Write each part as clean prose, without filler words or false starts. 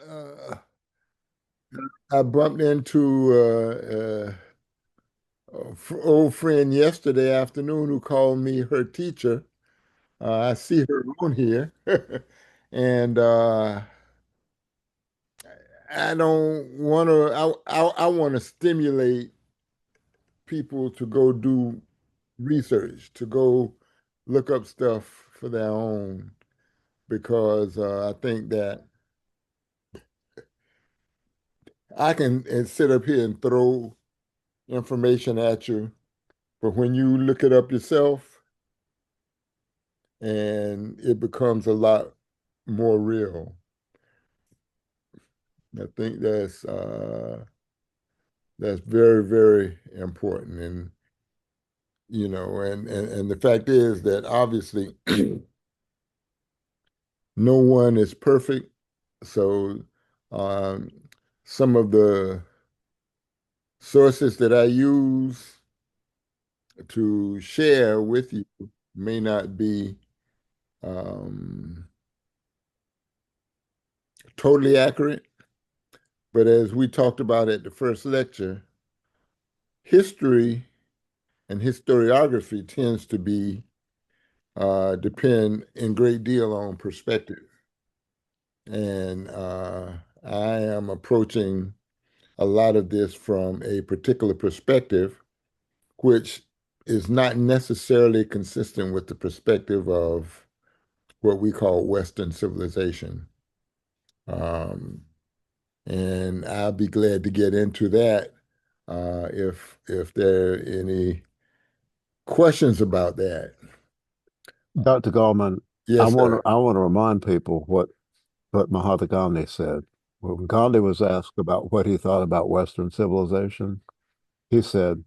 Uh, I bumped into old friend yesterday afternoon who called me her teacher. I see her on here, and I don't want to. I want to stimulate people to go do research, to go look up stuff for their own, because I think that I can sit up here and throw information at you, but when you look it up yourself, and it becomes a lot more real. I think that's very, very important. And and the fact is that obviously no one is perfect. So um, some of the sources that I use to share with you may not be um, totally accurate. But as we talked about at the first lecture, history and historiography tends to be depend in great deal on perspective. And I am approaching a lot of this from a particular perspective, which is not necessarily consistent with the perspective of what we call Western civilization. Um, and I'll be glad to get into that if there are any questions about that. Dr. Gallman, Yes, sir. I want to remind people what Mahatma Gandhi said. When Gandhi was asked about what he thought about Western civilization, he said,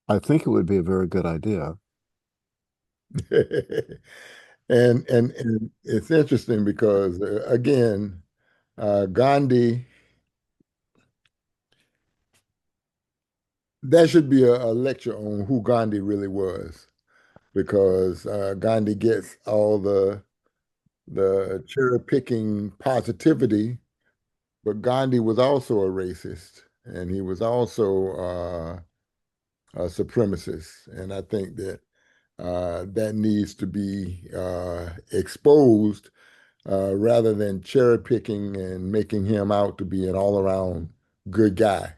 I think it would be a very good idea. And it's interesting because again, Gandhi, that should be a lecture on who Gandhi really was, because Gandhi gets all the cherry picking positivity, but Gandhi was also a racist, and he was also a supremacist, and I think that that needs to be exposed rather than cherry picking and making him out to be an all around good guy.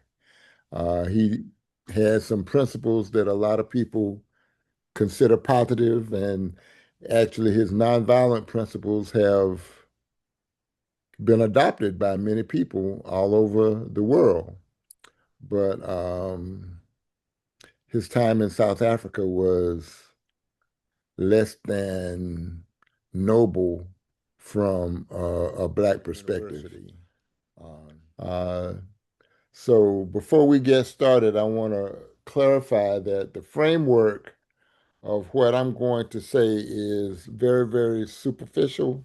He has some principles that a lot of people consider positive, and actually, his nonviolent principles have been adopted by many people all over the world. But his time in South Africa was less than noble from a Black perspective. Uh, so before we get started, I want to clarify that the framework of what I'm going to say is very, very superficial.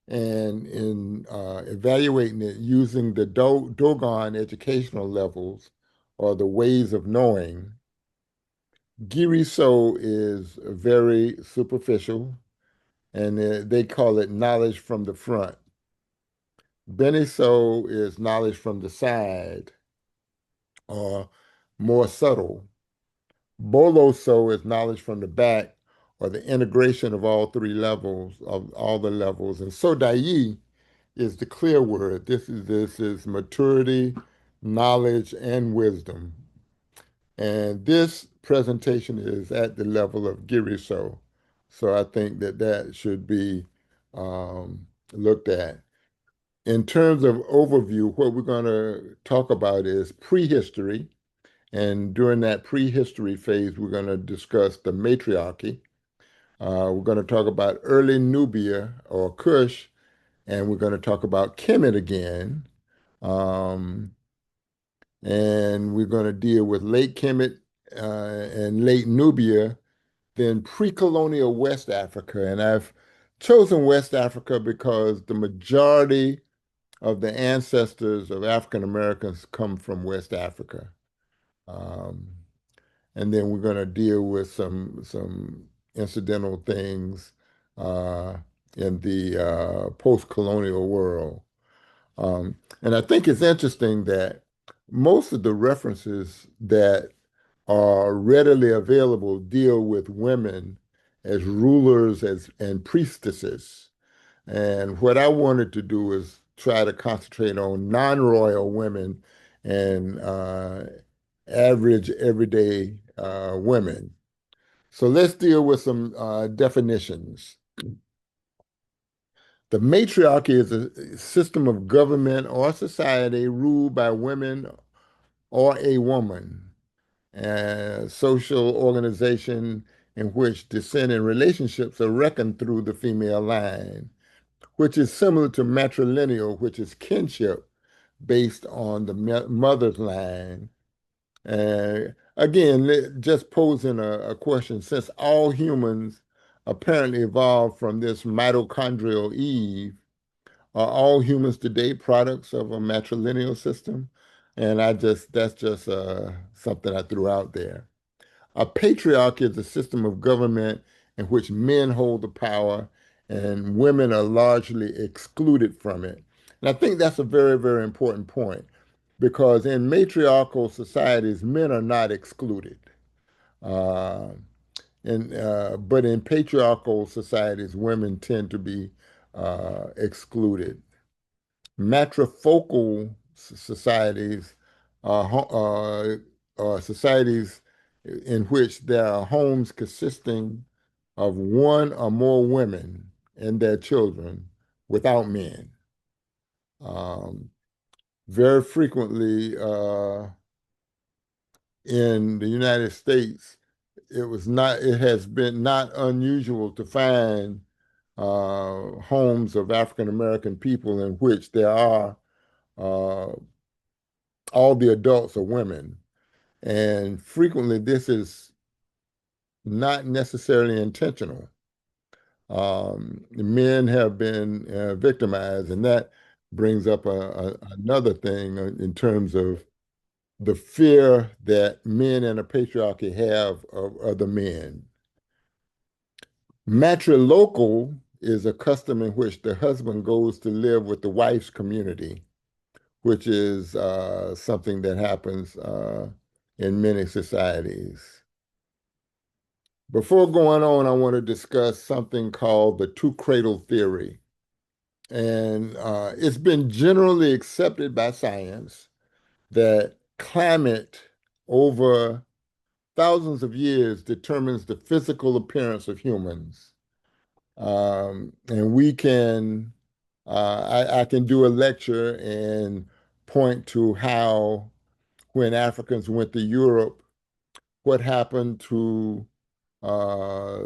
And in evaluating it using the Dogon educational levels or the ways of knowing, Giriso is very superficial, and they call it knowledge from the front. Beniso is knowledge from the side, or more subtle. Boloso is knowledge from the back, or the integration of all three levels, of all the levels. And Sodai is the clear word. This is maturity, knowledge, and wisdom. And this presentation is at the level of Giriso. So I think that that should be looked at. In terms of overview, what we're going to talk about is prehistory. And during that prehistory phase, we're going to discuss the matriarchy. We're going to talk about early Nubia or Kush, and we're going to talk about Kemet again. Um, and we're going to deal with late Kemet and late Nubia, then pre-colonial West Africa. And I've chosen West Africa because the majority of the ancestors of African Americans come from West Africa. Um, and then we're going to deal with some incidental things uh, in the post-colonial world. And I think it's interesting that most of the references that are readily available deal with women as rulers as and priestesses. And what I wanted to do is try to concentrate on non-royal women and average everyday women. So let's deal with some definitions. The matriarchy is a system of government or society ruled by women or a woman, a social organization in which descent and relationships are reckoned through the female line, which is similar to matrilineal, which is kinship based on the mother's line. Again, just posing a question, since all humans apparently evolved from this mitochondrial Eve, are all humans today products of a matrilineal system? And that's just something I threw out there. A patriarchy is a system of government in which men hold the power and women are largely excluded from it. And I think that's a very, very important point because in matriarchal societies, men are not excluded. Uh, but in patriarchal societies, women tend to be excluded. Matrifocal societies are societies in which there are homes consisting of one or more women and their children without men. Um, Very frequently in the United States, it has been not unusual to find homes of African American people in which there are uh, all the adults are women. And frequently, this is not necessarily intentional. Men have been victimized, and that brings up another thing in terms of the fear that men in a patriarchy have of other men. Matrilocal is a custom in which the husband goes to live with the wife's community, which is something that happens in many societies. Before going on, I want to discuss something called the two cradle theory. And it's been generally accepted by science that climate over thousands of years determines the physical appearance of humans. And I can do a lecture and point to how when Africans went to Europe, what happened to uh,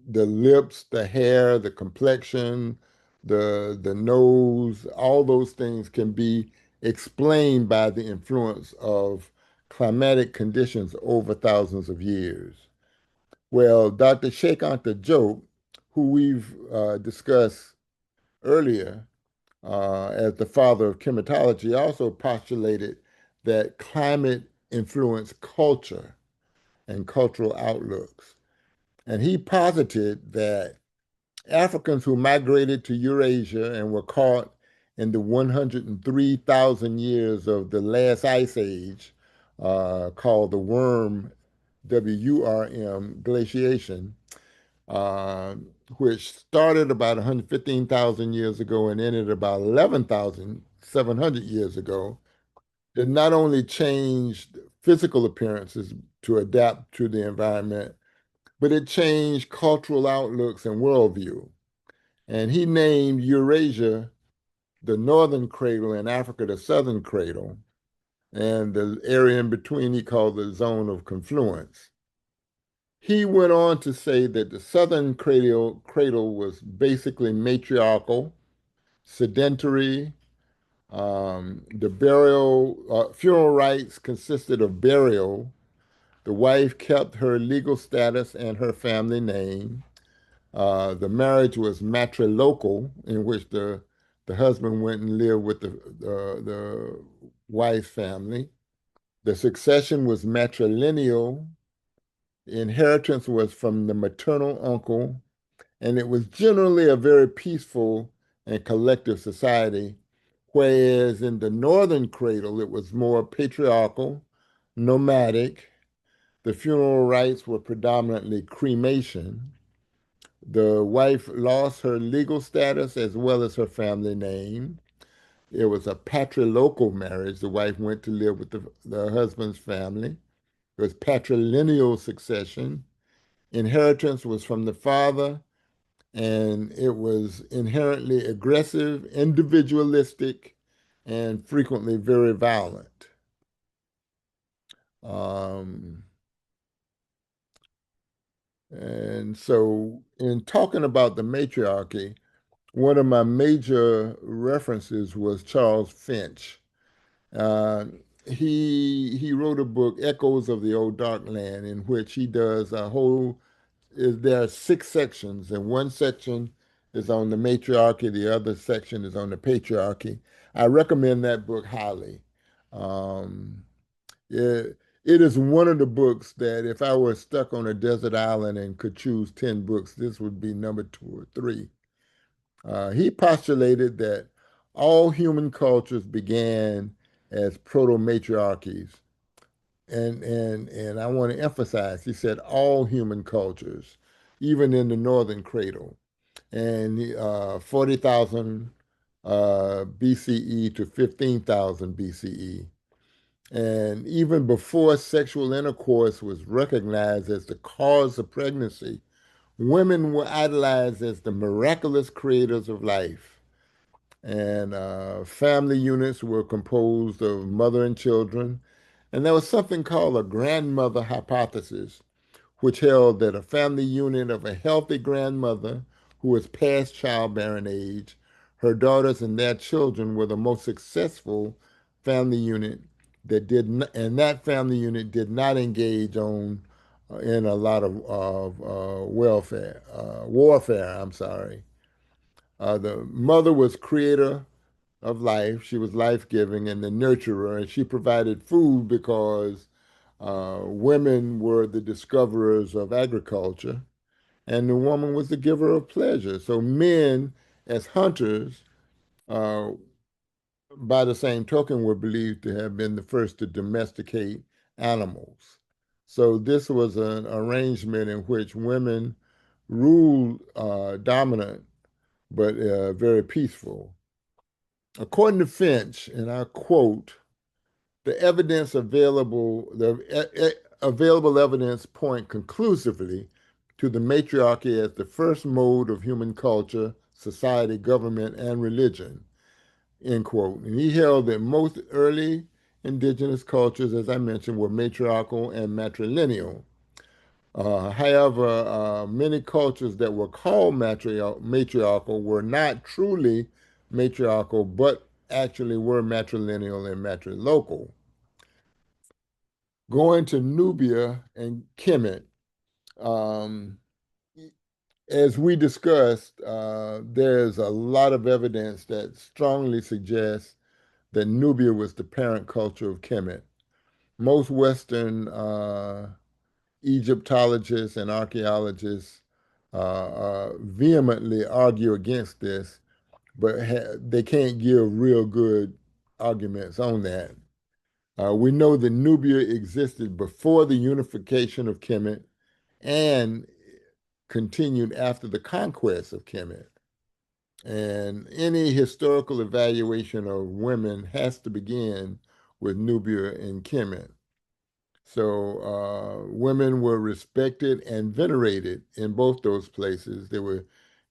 the lips, the hair, the complexion, the nose, all those things can be explained by the influence of climatic conditions over thousands of years. Well, Dr. Sheikh Anta Diop, who we've discussed earlier as the father of chematology, also postulated that climate influenced culture and cultural outlooks. And he posited that Africans who migrated to Eurasia and were caught in the 103,000 years of the last ice age, called the WRM glaciation, uh, which started about 115,000 years ago and ended about 11,700 years ago, did not only change physical appearances to adapt to the environment, but it changed cultural outlooks and worldview. And he named Eurasia the northern cradle and Africa the southern cradle, and the area in between he called the zone of confluence. He went on to say that the southern cradle was basically matriarchal, sedentary. The funeral rites consisted of burial. The wife kept her legal status and her family name. The marriage was matrilocal, in which the husband went and lived with the wife's family. The succession was matrilineal. Inheritance was from the maternal uncle, and it was generally a very peaceful and collective society Whereas in the northern cradle, it was more patriarchal, nomadic. The funeral rites were predominantly cremation. The wife lost her legal status as well as her family name. It was a patrilocal marriage. The wife went to live with the husband's family. It was patrilineal succession. Inheritance was from the father, and it was inherently aggressive, individualistic, and frequently very violent. Um, and so, in talking about the matriarchy, one of my major references was Charles Finch. Uh, he wrote a book, Echoes of the Old Dark Land, in which he does a whole there are six sections, and one section is on the matriarchy, the other section is on the patriarchy. I recommend that book highly. Um, it is one of the books that if I were stuck on a desert island and could choose 10 books, this would be number two or three. He postulated that all human cultures began as proto-matriarchies. And I want to emphasize, he said all human cultures, even in the northern cradle, and 40,000 BCE to 15,000 BCE. And even before sexual intercourse was recognized as the cause of pregnancy, women were idolized as the miraculous creators of life. And family units were composed of mother and children. And there was something called a grandmother hypothesis, which held that a family unit of a healthy grandmother who was past childbearing age, her daughters and their children were the most successful family unit that did not, and that family unit did not engage on in a lot of warfare. I'm sorry. The mother was creator of life. She was life-giving and the nurturer, and she provided food because women were the discoverers of agriculture, and the woman was the giver of pleasure. So men, as hunters, uh, by the same token, were believed to have been the first to domesticate animals. So this was an arrangement in which women ruled dominant, but very peaceful. According to Finch, and I quote, the evidence available, available evidence point conclusively to the matriarchy as the first mode of human culture, society, government, and religion, end quote. And he held that most early indigenous cultures, as I mentioned, were matriarchal and matrilineal. However, many cultures that were called matriarchal were not truly matriarchal, but actually were matrilineal and matrilocal. Going to Nubia and Kemet, um, as we discussed, there's a lot of evidence that strongly suggests that Nubia was the parent culture of Kemet. Most Western Egyptologists and archaeologists vehemently argue against this, but they can't give real good arguments on that. We know that Nubia existed before the unification of Kemet and continued after the conquest of Kemet. And any historical evaluation of women has to begin with Nubia and Kemet. So women were respected and venerated in both those places. They were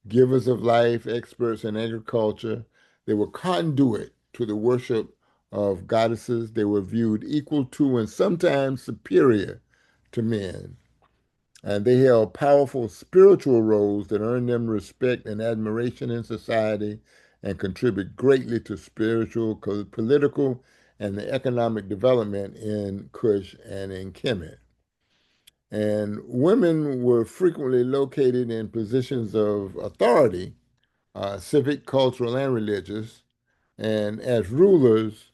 givers of life, experts in agriculture. They were conduit to the worship of goddesses. They were viewed equal to and sometimes superior to men. And they held powerful spiritual roles that earned them respect and admiration in society and contribute greatly to spiritual, political, and the economic development in Kush and in Kemet. And women were frequently located in positions of authority, civic, cultural, and religious. And as rulers,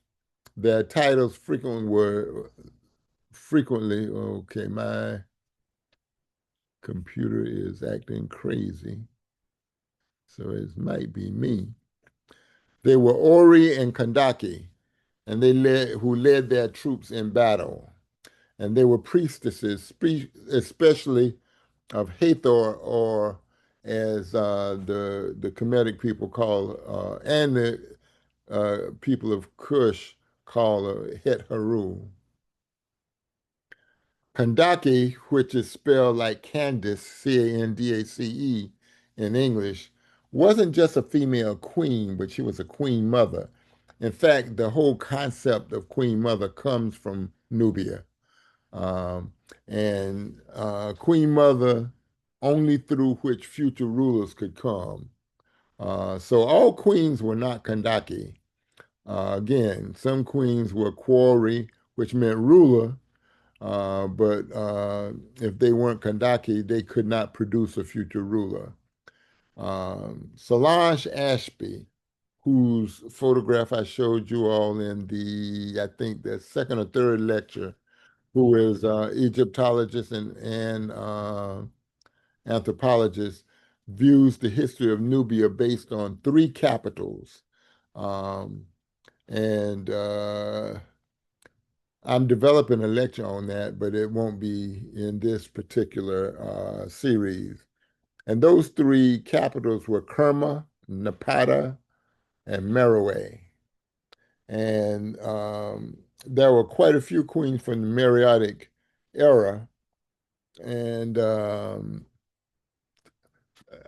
their titles frequently, okay, my computer is acting crazy, so it might be me. They were Ori and Kandaki, and who led their troops in battle. And they were priestesses, especially of Hathor, or as the Kemetic people call, and the people of Cush call Het Haru. Kandake, which is spelled like Candace, Candace, in English, wasn't just a female queen, but she was a queen mother. In fact, the whole concept of queen mother comes from Nubia. Um, and queen mother only through which future rulers could come. So all queens were not Kandake. Again, some queens were Quarry, which meant ruler, but if they weren't Kandake, they could not produce a future ruler. Solange Ashby, whose photograph I showed you all in I think, the second or third lecture, who is Egyptologist and anthropologist, views the history of Nubia based on three capitals. Um, and I'm developing a lecture on that, but it won't be in this particular series. And those three capitals were Kerma, Napata, and Meroe. And there were quite a few queens from the Meroitic era. And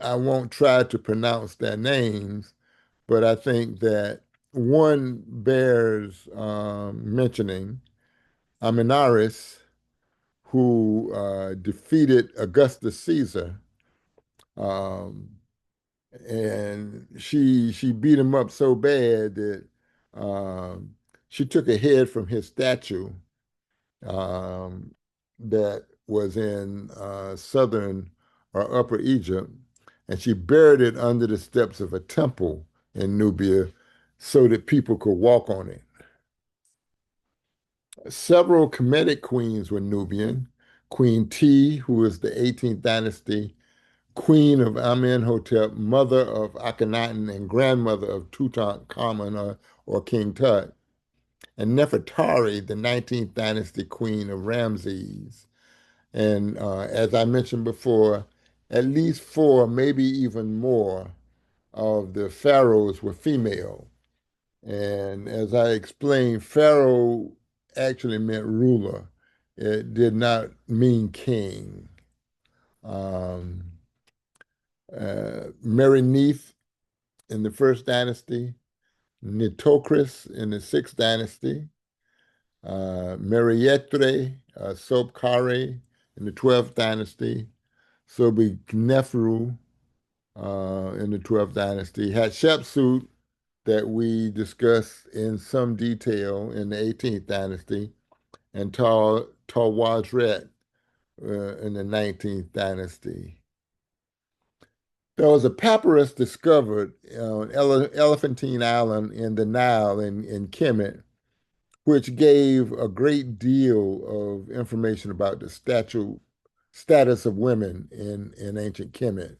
I won't try to pronounce their names, but I think that one bears mentioning Aminaris, who defeated Augustus Caesar, um, and she beat him up so bad that um, she took a head from his statue um, that was in southern or upper Egypt, and she buried it under the steps of a temple in Nubia so that people could walk on it. Several Kemetic queens were Nubian. Queen T, who was the 18th dynasty, queen of Amenhotep, mother of Akhenaten, and grandmother of Tutankhamun or King Tut, and Nefertari, the 19th dynasty queen of Ramses. And as I mentioned before, at least four, maybe even more, of the pharaohs were female. And as I explained, pharaoh actually meant ruler. It did not mean king. Um, Mary Neith in the first dynasty, Nitocris in the sixth dynasty, Merietre, Sobkare in the 12th dynasty, Sobekneferu in the 12th dynasty, Hatshepsut that we discussed in some detail in the 18th dynasty, and Tawazret in the 19th dynasty. There was a papyrus discovered on Elephantine Island in the Nile in Kemet, which gave a great deal of information about the status of women in ancient Kemet.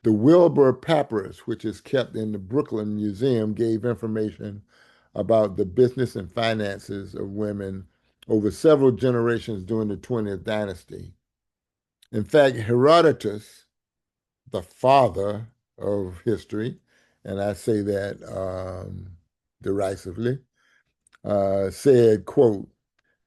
The Wilbur Papyrus, which is kept in the Brooklyn Museum, gave information about the business and finances of women over several generations during the 20th dynasty. In fact, Herodotus, the father of history, and I say that derisively, said, quote,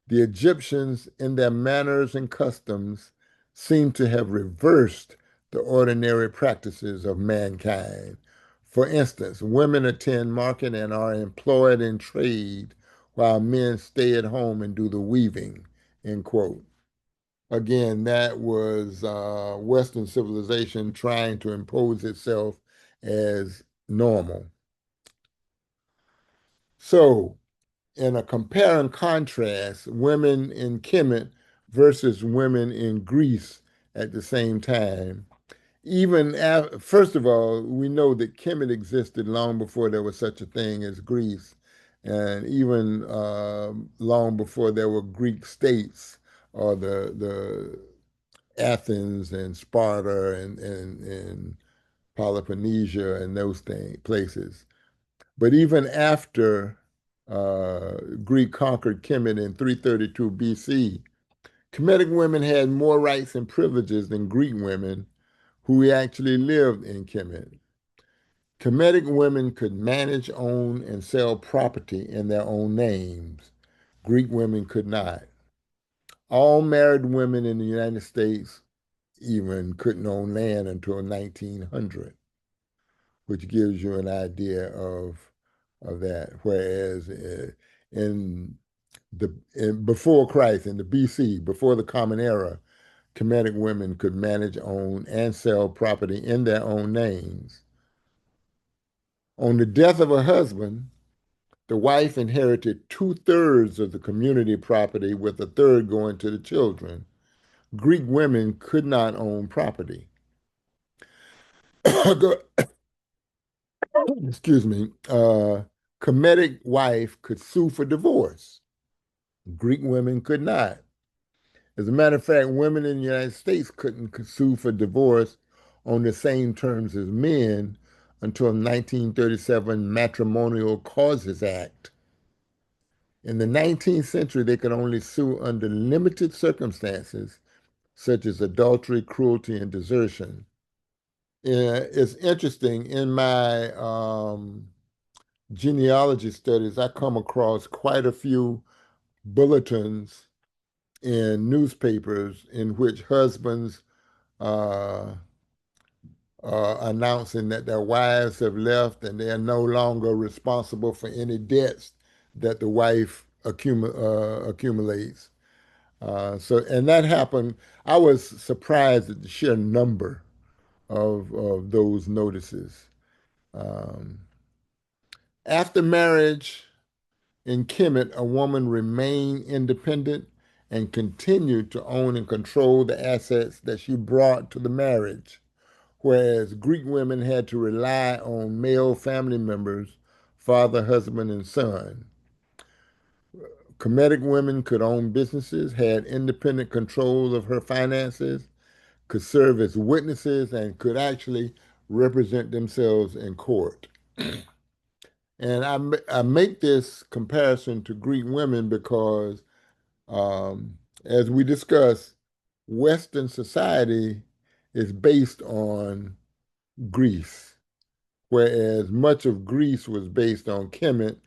the Egyptians, in their manners and customs, seem to have reversed the ordinary practices of mankind. For instance, women attend market and are employed in trade, while men stay at home and do the weaving, end quote. Again, that was Western civilization trying to impose itself as normal. So, in a compare and contrast, women in Kemet versus women in Greece at the same time. First of all, we know that Kemet existed long before there was such a thing as Greece, and even long before there were Greek states or the Athens and Sparta and Peloponnesia and those places. But even after Greek conquered Kemet in 332 BC, Kemetic women had more rights and privileges than Greek women who actually lived in Kemet. Kemetic women could manage, own, and sell property in their own names. Greek women could not. All married women in the United States even couldn't own land until 1900, which gives you an idea of that. Whereas in before Christ, in the BC, before the Common Era, Kemetic women could manage, own, and sell property in their own names. On the death of a husband, the wife inherited two-thirds of the community property, with a third going to the children. Greek women could not own property. Excuse me. Kemetic wife could sue for divorce. Greek women could not. As a matter of fact, women in the United States couldn't sue for divorce on the same terms as men until 1937 Matrimonial Causes Act. In the 19th century, they could only sue under limited circumstances, such as adultery, cruelty, and desertion. It's interesting. In my genealogy studies, I come across quite a few bulletins in newspapers in which husbands uh, announcing that their wives have left and they are no longer responsible for any debts that the wife accumulates. And that happened. I was surprised at the sheer number of those notices. Um, After marriage in Kemet, a woman remained independent and continued to own and control the assets that she brought to the marriage, whereas Greek women had to rely on male family members, father, husband, and son. Kemetic women could own businesses, had independent control of her finances, could serve as witnesses, and could actually represent themselves in court. And I make this comparison to Greek women because, as we discussed, Western society is based on Greece, whereas much of Greece was based on Kemet,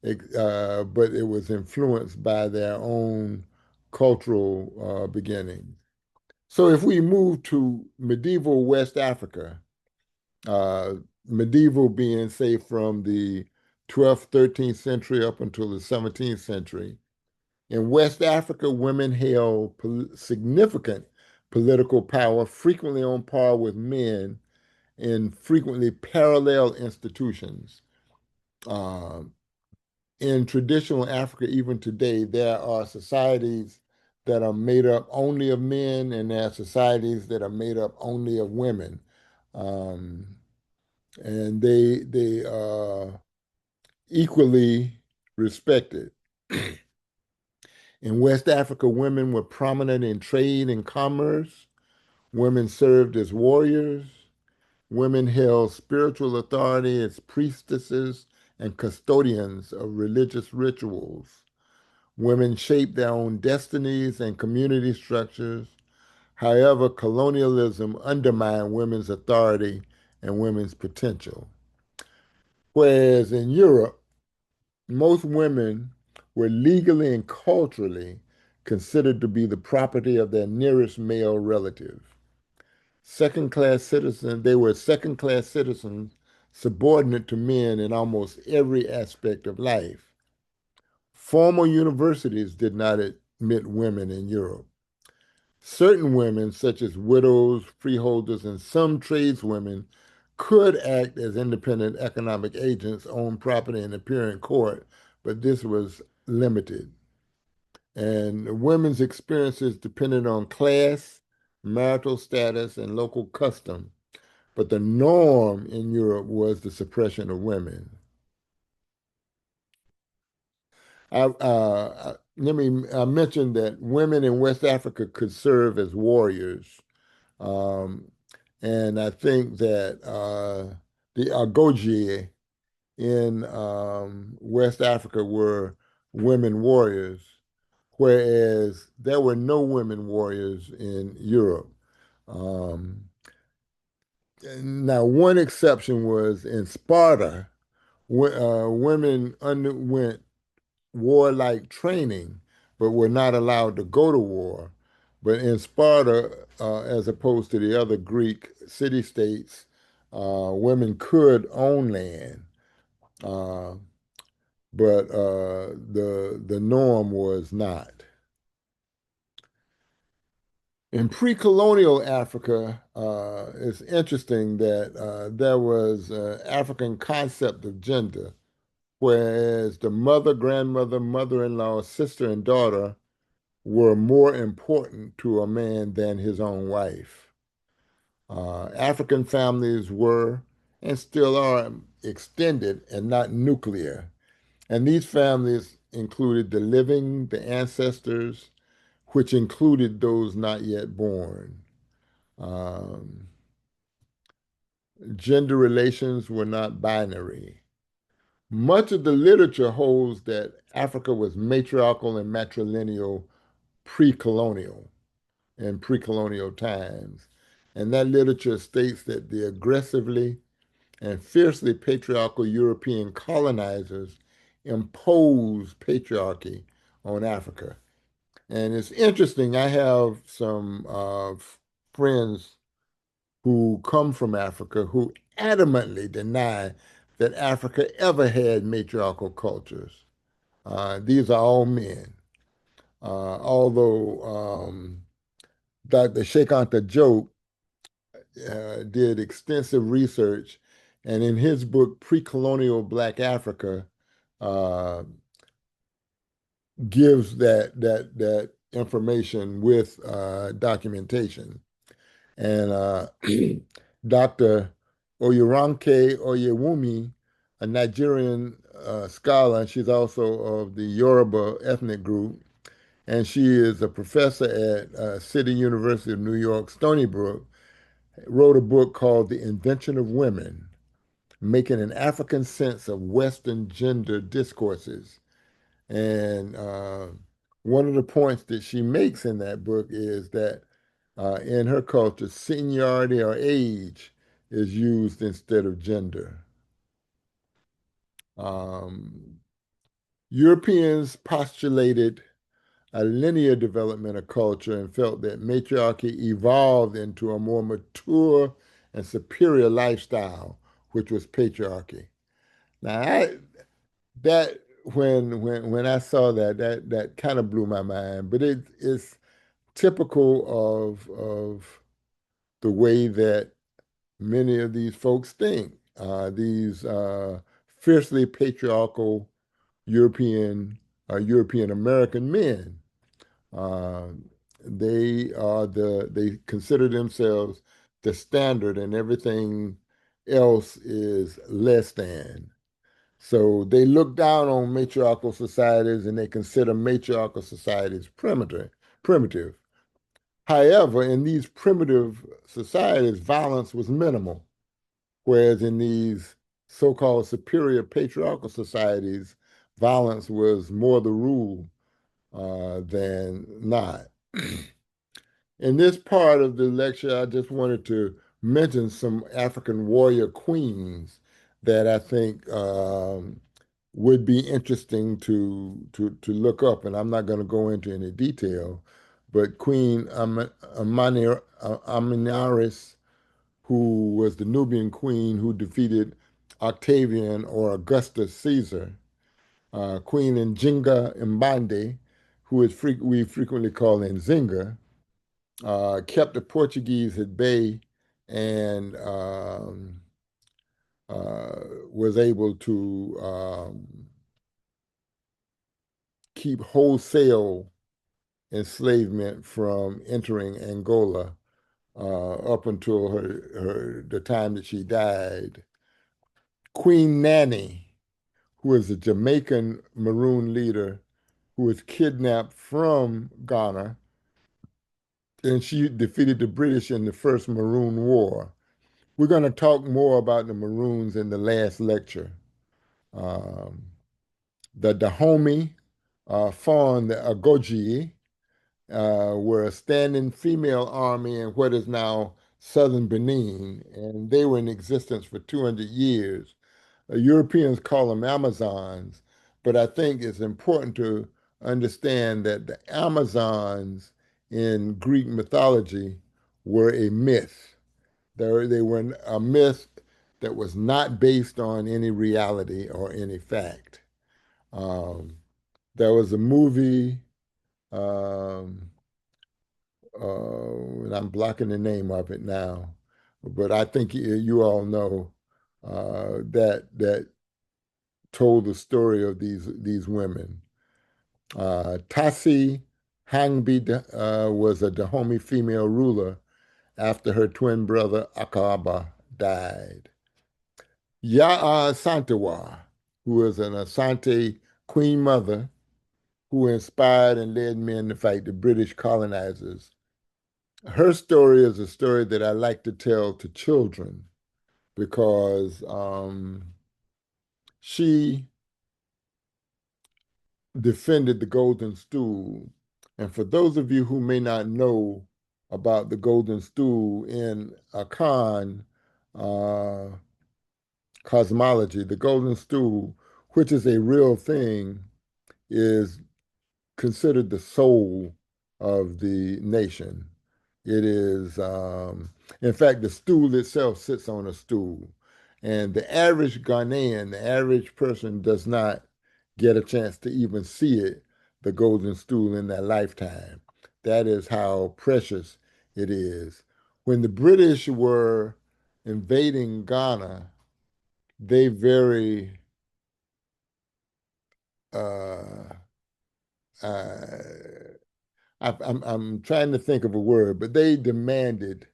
but it was influenced by their own cultural beginnings. So if we move to medieval West Africa, uh, medieval being, say, from the 12th, 13th century up until the 17th century, in West Africa, women held significant political power, frequently on par with men in frequently parallel institutions. Uh, in traditional Africa, even today, there are societies that are made up only of men, and there are societies that are made up only of women. Um, and they are equally respected. In West Africa, women were prominent in trade and commerce. Women served as warriors. Women held spiritual authority as priestesses and custodians of religious rituals. Women shaped their own destinies and community structures. However, colonialism undermined women's authority and women's potential. Whereas in Europe, most women were legally and culturally considered to be the property of their nearest male relative. Second class citizens, they were second class citizens subordinate to men in almost every aspect of life. Formal universities did not admit women in Europe. Certain women, such as widows, freeholders, and some tradeswomen, could act as independent economic agents, own property, and appear in court, but this was limited. And women's experiences depended on class, marital status, and local custom. But the norm in Europe was the suppression of women. I mentioned that women in West Africa could serve as warriors. Um, and I think that the Agoge in West Africa were women warriors, whereas there were no women warriors in Europe. Um, Now, one exception was in Sparta, women underwent warlike training, but were not allowed to go to war. But in Sparta, as opposed to the other Greek city-states, women could own land, uh, but the norm was not. In pre-colonial Africa, it's interesting that there was an African concept of gender, whereas the mother, grandmother, mother-in-law, sister, and daughter were more important to a man than his own wife. African families were and still are extended and not nuclear. And these families included the living, the ancestors, which included those not yet born. Um, Gender relations were not binary. Much of the literature holds that Africa was matriarchal and matrilineal pre-colonial in pre-colonial times. And that literature states that the aggressively and fiercely patriarchal European colonizers imposed patriarchy on Africa. And it's interesting, I have some friends who come from Africa who adamantly deny that Africa ever had matriarchal cultures. These are all men. Although Dr. Sheikh Anta Diop did extensive research, and in his book, Pre-Colonial Black Africa, uh, gives that information with documentation. And Dr. Oyeronke Oyewumi, a Nigerian scholar, and she's also of the Yoruba ethnic group, and she is a professor at City University of New York, Stony Brook, wrote a book called The Invention of Women, Making an African Sense of Western Gender Discourses. And one of the points that she makes in that book is that in her culture, seniority or age is used instead of gender. Um, Europeans postulated a linear development of culture and felt that matriarchy evolved into a more mature and superior lifestyle, which was patriarchy. Now, that when I saw that kind of blew my mind, but it's typical of the way that many of these folks think. These fiercely patriarchal European American men. Uh, they consider themselves the standard, and everything else is less than. So they look down on matriarchal societies and they consider matriarchal societies primitive. However, in these primitive societies, violence was minimal, whereas in these so-called superior patriarchal societies, violence was more the rule than not. In this part of the lecture, I just wanted to mention some African warrior queens that I think would be interesting to look up. And I'm not going to go into any detail, but Queen Aminaris, who was the Nubian queen who defeated Octavian or Augustus Caesar, Queen Njinga Mbande, who is we frequently call Nzinga, kept the Portuguese at bay and was able to keep wholesale enslavement from entering Angola up until the time that she died. Queen Nanny, who is a Jamaican Maroon leader who was kidnapped from Ghana, and she defeated the British in the first Maroon War. We're going to talk more about the Maroons in the last lecture. Um, the Dahomey formed the Agoji, were a standing female army in what is now southern Benin, and they were in existence for 200 years. Europeans call them Amazons, but I think it's important to understand that the Amazons in Greek mythology were a myth. They were a myth that was not based on any reality or any fact. Um, there was a movie, um, and I'm blocking the name of it now, but I think you all know that told the story of these women. Tasi Hangbi was a Dahomey female ruler after her twin brother Akaba died. Yaa Santawa, who was an Asante queen mother who inspired and led men to fight the British colonizers. Her story is a story that I like to tell to children because she defended the golden stool. And for those of you who may not know about the golden stool in Akan uh, cosmology, the golden stool, which is a real thing, is considered the soul of the nation. It is, in fact, the stool itself sits on a stool. And the average Ghanaian, the average person does not get a chance to even see it, the golden stool, in their lifetime. That is how precious it is. When the British were invading Ghana, they very, uh, uh, I'm trying to think of a word, but they demanded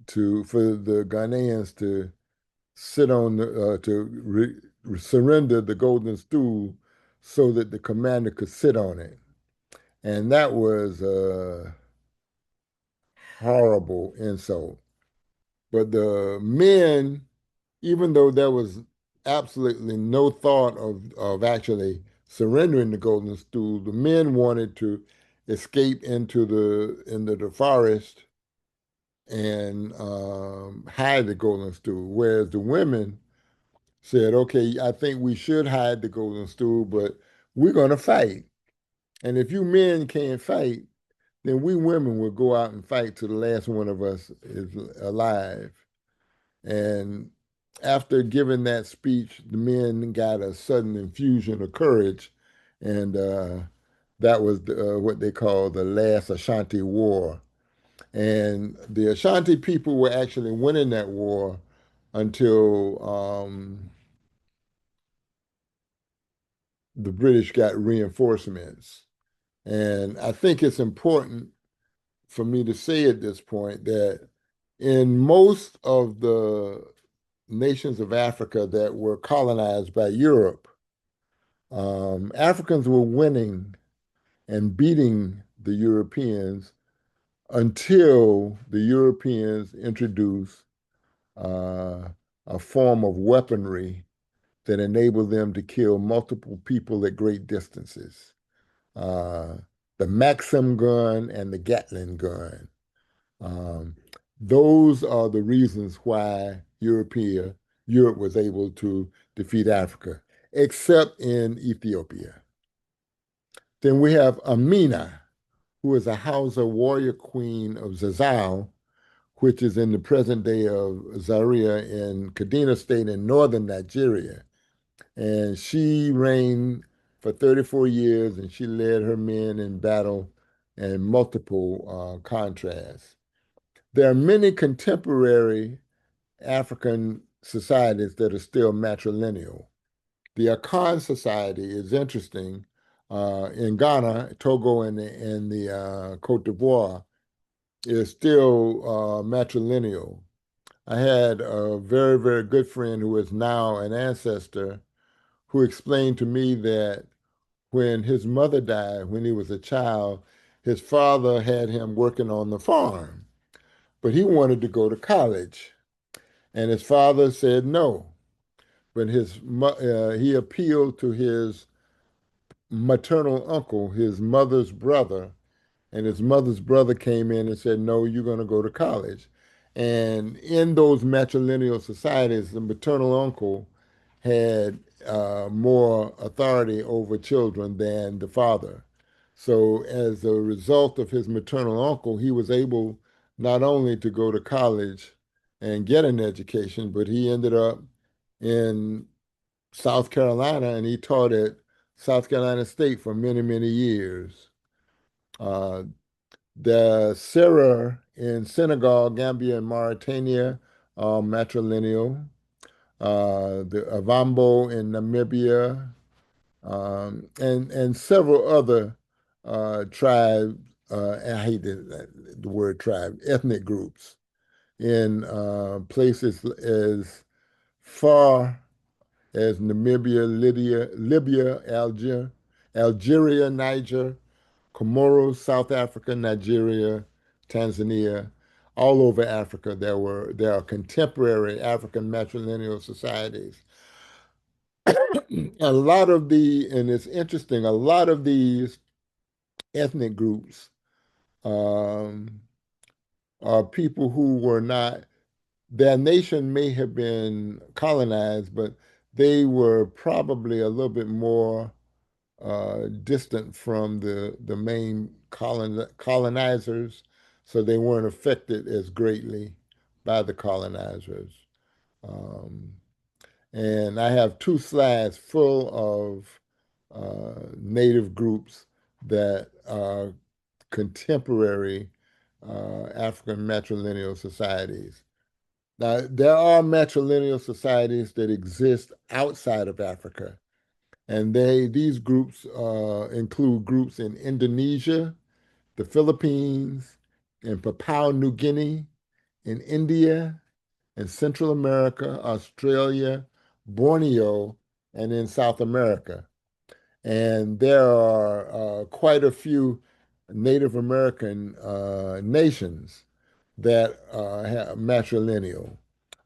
for the Ghanaians to sit on surrender the golden stool so that the commander could sit on it. And that was a horrible insult. But the men, even though there was absolutely no thought of actually surrendering the golden stool, the men wanted to escape into the forest and hide the golden stool, whereas the women said, okay, I think we should hide the golden stool, but we're going to fight. And if you men can't fight, then we women will go out and fight till the last one of us is alive. And after giving that speech, the men got a sudden infusion of courage. And that was what they call the last Ashanti War. And the Ashanti people were actually winning that war until the British got reinforcements. And I think it's important for me to say at this point that in most of the nations of Africa that were colonized by Europe, Africans were winning and beating the Europeans until the Europeans introduced uh, a form of weaponry that enabled them to kill multiple people at great distances. Uh, the Maxim gun and the Gatling gun. Um, those are the reasons why Europe was able to defeat Africa, except in Ethiopia. Then we have Amina, who is a Hausa warrior queen of Zazao, which is in the present day of Zaria in Kaduna State in northern Nigeria. And she reigned for 34 years and she led her men in battle and multiple contrasts. There are many contemporary African societies that are still matrilineal. The Akan society is interesting. In Ghana, Togo, and the Cote d'Ivoire is still matrilineal. I had a very, very good friend who is now an ancestor who explained to me that when his mother died, when he was a child, his father had him working on the farm, but he wanted to go to college. And his father said no. but he appealed to his maternal uncle, his mother's brother, and his mother's brother came in and said, "No, you're going to go to college." And in those matrilineal societies, the maternal uncle had more authority over children than the father. So, as a result of his maternal uncle, he was able not only to go to college and get an education, but he ended up in South Carolina and he taught at South Carolina State for many, many years. Uh, the Sierra in Senegal, Gambia, and Mauritania are matrilineal. The Avambo in Namibia, and several other tribes. I hate the word tribe, ethnic groups in places as far as Namibia, Libya, Algeria, Niger, Comoros, South Africa, Nigeria, Tanzania, all over Africa. There are contemporary African matrilineal societies. And it's interesting, a lot of these ethnic groups um, are people who were not, their nation may have been colonized, but they were probably a little bit more distant from the main colonizers, so they weren't affected as greatly by the colonizers. Um, and I have two slides full of native groups that are contemporary African matrilineal societies. Now, there are matrilineal societies that exist outside of Africa, and these groups include groups in Indonesia, the Philippines, in Papua New Guinea, in India, in Central America, Australia, Borneo, and in South America. And there are quite a few Native American nations that have matrilineal.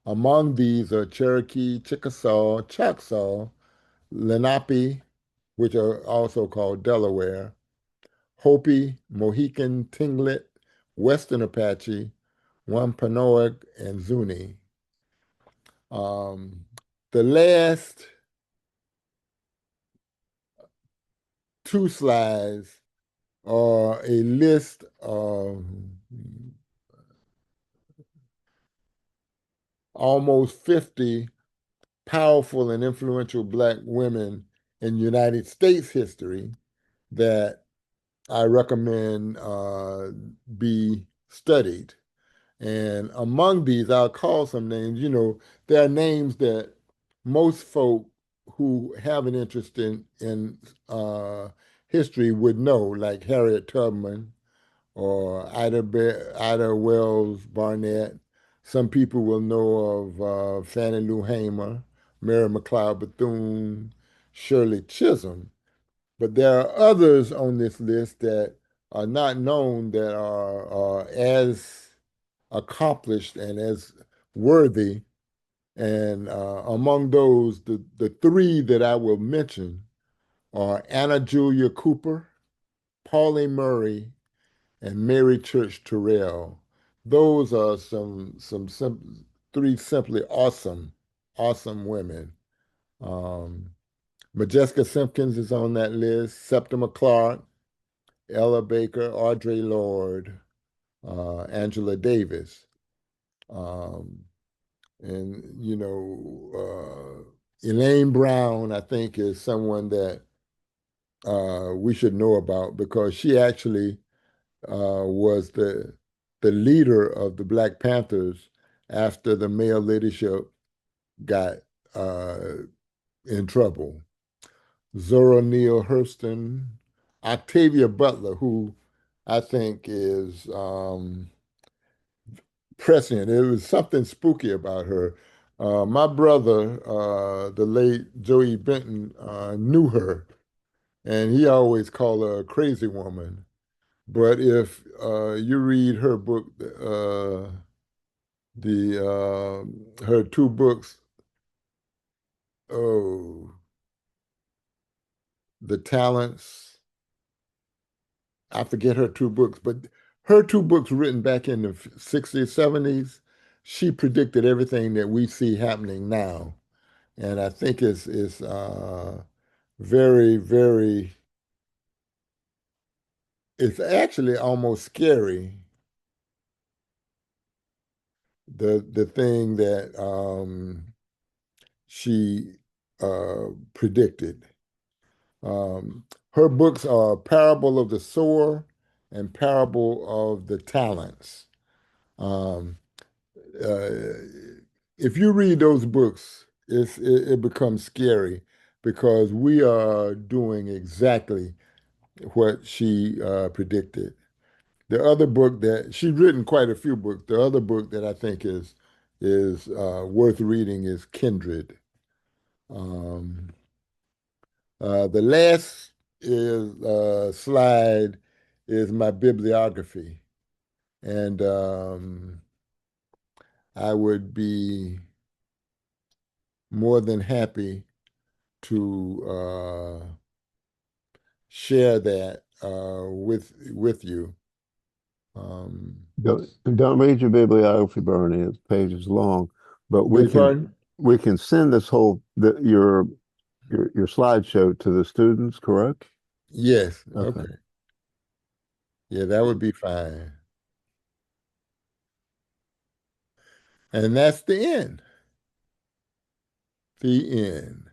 Among these are Cherokee, Chickasaw, Choctaw, Lenape, which are also called Delaware, Hopi, Mohican, Tlingit, Western Apache, Wampanoag, and Zuni. Um, the last two slides are a list of almost 50 powerful and influential Black women in United States history that I recommend be studied. And among these, I'll call some names. There are names that most folk who have an interest in history would know, like Harriet Tubman or Ida Wells Barnett. Some people will know of Fannie Lou Hamer, Mary McLeod Bethune, Shirley Chisholm. But there are others on this list that are not known that are as accomplished and as worthy. And among those, the three that I will mention are Anna Julia Cooper, Pauli Murray, and Mary Church Terrell. Those are three simply awesome women. Um, Modjeska Simkins is on that list. Septima Clark, Ella Baker, Audre Lorde, Angela Davis. Um, and Elaine Brown, I think, is someone that we should know about because she actually was the leader of the Black Panthers after the male leadership got uh, in trouble. Zora Neale Hurston, Octavia Butler, who I think is prescient. There was something spooky about her. My brother, the late Joey Benton, knew her, and he always called her a crazy woman. But if you read her book, the her two books, oh, the talents. I forget her two books, but her two books written back in the 60s, 70s, she predicted everything that we see happening now. And I think it's very, very, it's actually almost scary, the thing that she predicted. Her books are Parable of the Sower and Parable of the Talents. Um, uh, if you read those books, it becomes scary because we are doing exactly what she predicted. The other book that she's written quite a few books. The other book that I think is worth reading is Kindred. Um, the last slide is my bibliography, and I would be more than happy to share that with you. Um, Don't read your bibliography, Bernie. It's pages long, but beg your pardon? we can send this whole your slideshow to the students, correct? Yes. Okay. Okay. Yeah, that would be fine. And that's the end. The end.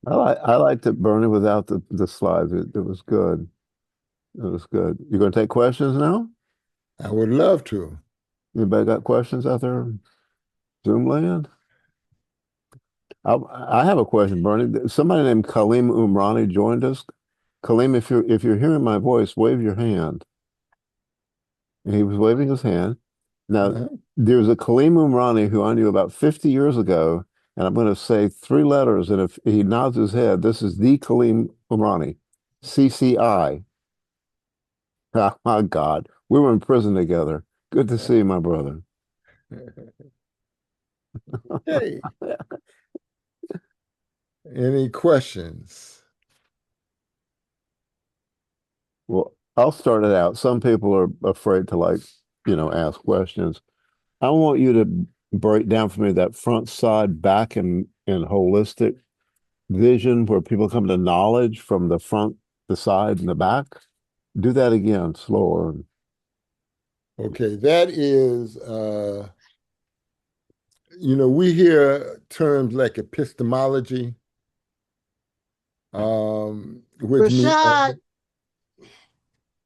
I liked it, Bernie, without the slides. It was good. It was good. You going to take questions now? I would love to. Anybody got questions out there? Zoom land? I have a question, Bernie. Somebody named Kaleem Umrani joined us. Kaleem, if you're hearing my voice, wave your hand. And he was waving his hand. Now, Uh, there's a Kaleem Umrani who I knew about 50 years ago, and I'm going to say three letters, and if he nods his head, this is the Kaleem Umrani, CCI. Oh, my God. We were in prison together. Good to see you, my brother. hey, any questions? Well, I'll start it out. Some people are afraid to ask questions. I want you to break down for me that front, side, back, and holistic vision where people come to knowledge from the front, the side, and the back. Do that again, slower. Okay, that is, we hear terms like epistemology, which mean, Rashad,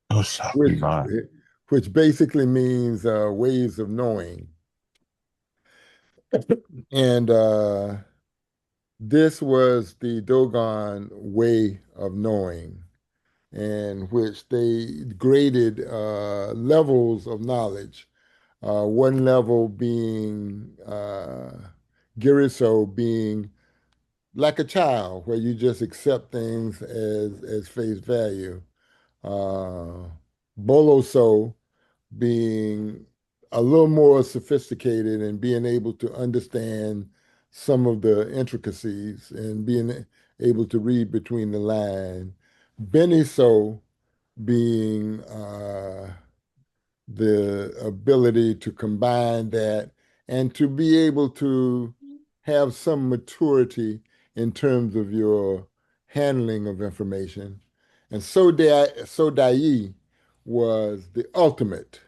Oh, sorry, which my. which basically means ways of knowing. And this was the Dogon way of knowing, in which they graded levels of knowledge. One level being Giriso being like a child, where you just accept things as face value. Uh, Boloso being a little more sophisticated and being able to understand some of the intricacies and being able to read between the lines. Beniso being the ability to combine that and to be able to have some maturity in terms of your handling of information. And Sodai was the ultimate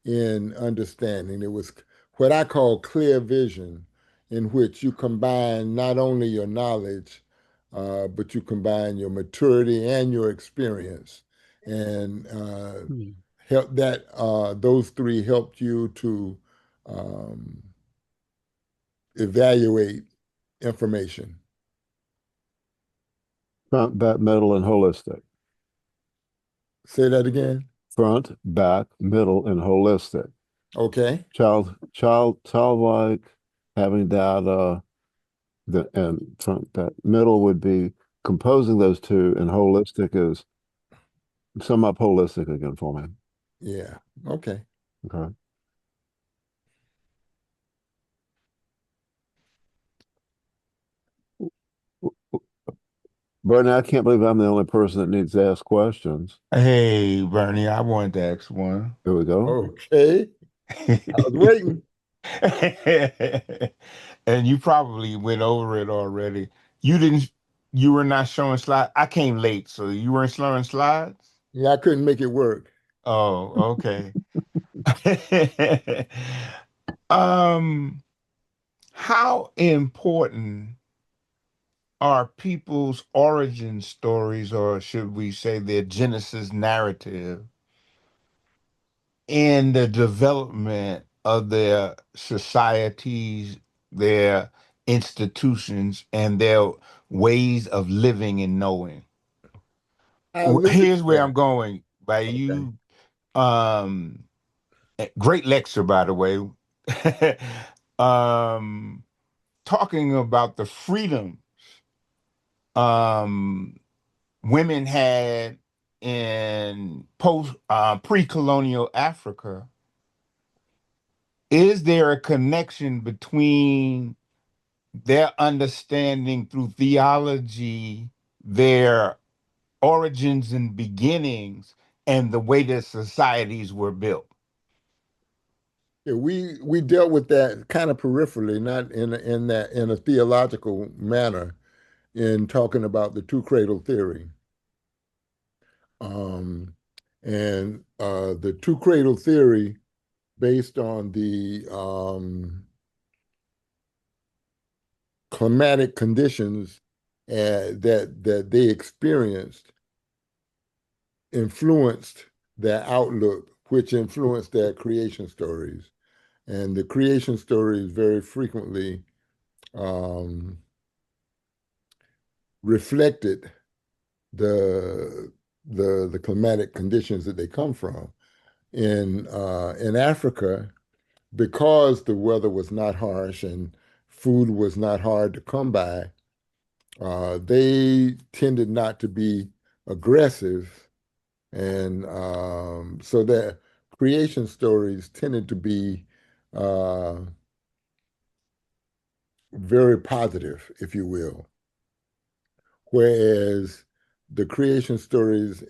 in understanding. It was what I call clear vision, in which you combine not only your knowledge, but you combine your maturity and your experience. And Hmm. help that those three helped you to um, evaluate information. Front, back, middle, and holistic. Say that again. Front, back, middle, and holistic. Okay. Childlike, having data, and front, back, middle would be composing those two, and holistic is sum up holistic again for me. Yeah. Okay. Okay. Burnett, I can't believe I'm the only person that needs to ask questions. Hey, Bernie, I wanted to ask one. Here we go. Okay. I was waiting. And you probably went over it already. You didn't, you were not showing slides. I came late, so you weren't showing slides? Yeah, I couldn't make it work. Oh, okay. Um, how important are people's origin stories, or should we say their Genesis narrative, in the development of their societies, their institutions, and their ways of living and knowing? I alluded Here's to where that. I'm going by Okay. you. Um, Great lecture, by the way. um, Talking about the freedom um, women had in post pre-colonial Africa. Is there a connection between their understanding through theology, their origins and beginnings, and the way that societies were built? Yeah, we dealt with that kind of peripherally, not in that in a theological manner, in talking about the two cradle theory. Um, and the two cradle theory, based on the climatic conditions that they experienced, influenced their outlook, which influenced their creation stories. And the creation stories very frequently um, reflected the the climatic conditions that they come from. In Africa, because the weather was not harsh and food was not hard to come by, they tended not to be aggressive, and so their creation stories tended to be uh, very positive, if you will. Whereas the creation stories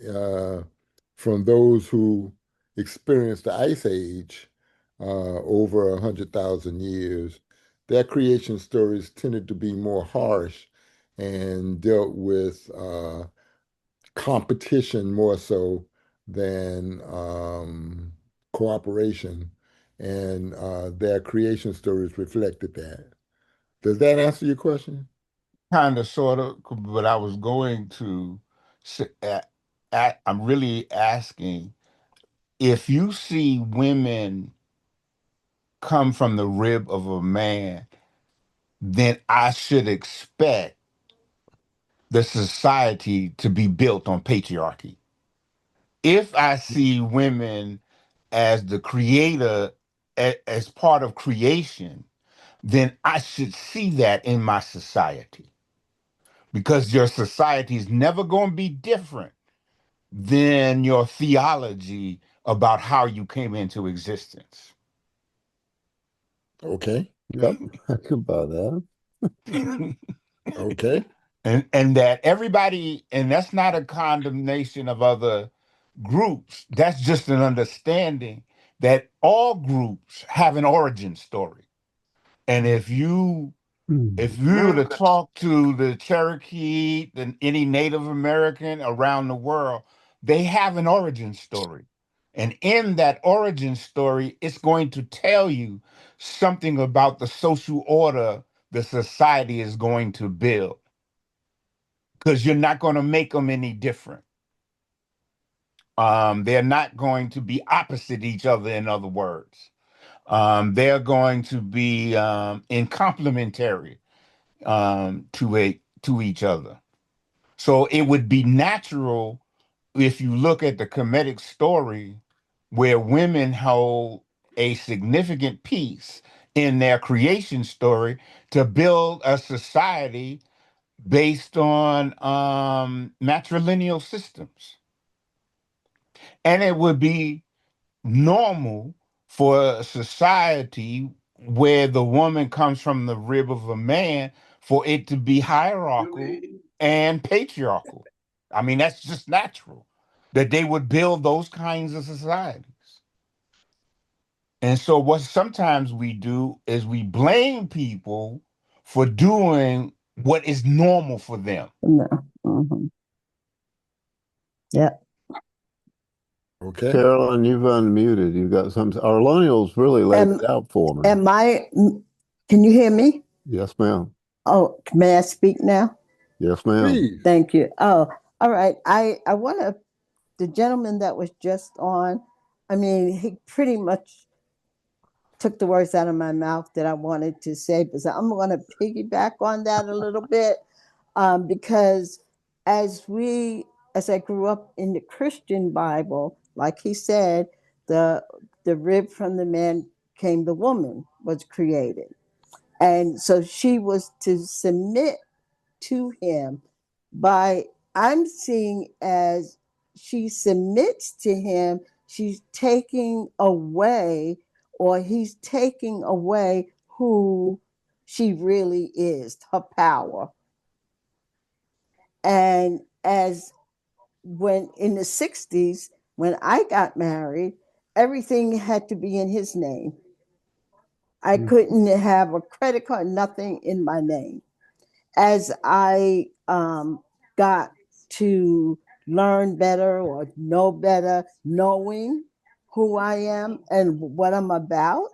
from those who experienced the Ice Age over 100,000 years, their creation stories tended to be more harsh and dealt with competition more so than cooperation. And their creation stories reflected that. Does that answer your question? Kind of, sort of, but I was going to say, I'm really asking if you see women come from the rib of a man, then I should expect the society to be built on patriarchy. If I see women as the creator, as part of creation, then I should see that in my society because your society is never going to be different than your theology about how you came into existence. Okay. Yep, I can buy that. Okay. And that everybody, and that's not a condemnation of other groups, that's just an understanding that all groups have an origin story. And if you were to talk to the Cherokee, any Native American around the world, they have an origin story. And in that origin story, it's going to tell you something about the social order the society is going to build because you're not going to make them any different. They're not going to be opposite each other, in other words. They're going to be in complementary to each other. So it would be natural if you look at the Kemetic story where women hold a significant piece in their creation story to build a society based on matrilineal systems. And it would be normal for a society where the woman comes from the rib of a man for it to be hierarchical and patriarchal. I mean, that's just natural that they would build those kinds of societies. And so, what sometimes we do is we blame people for doing what is normal for them. No. Mm-hmm. Yeah. Okay. Carolyn, you've unmuted. You've got some. Our millennials really laid it out for me. Can you hear me? Yes, ma'am. Oh, may I speak now? Yes, ma'am. Please. Thank you. Oh, all right. I want to, the gentleman that was just on, I mean, he pretty much took the words out of my mouth that I wanted to say, because I'm going to piggyback on that a little bit, because as I grew up in the Christian Bible, like he said, the rib from the man came the woman was created. And so she was to submit to him by, I'm seeing as she submits to him, she's taking away, or he's taking away who she really is, her power. And as when in the 60s, when I got married, everything had to be in his name. I couldn't have a credit card, nothing in my name. As I got to learn better or know better, knowing who I am and what I'm about,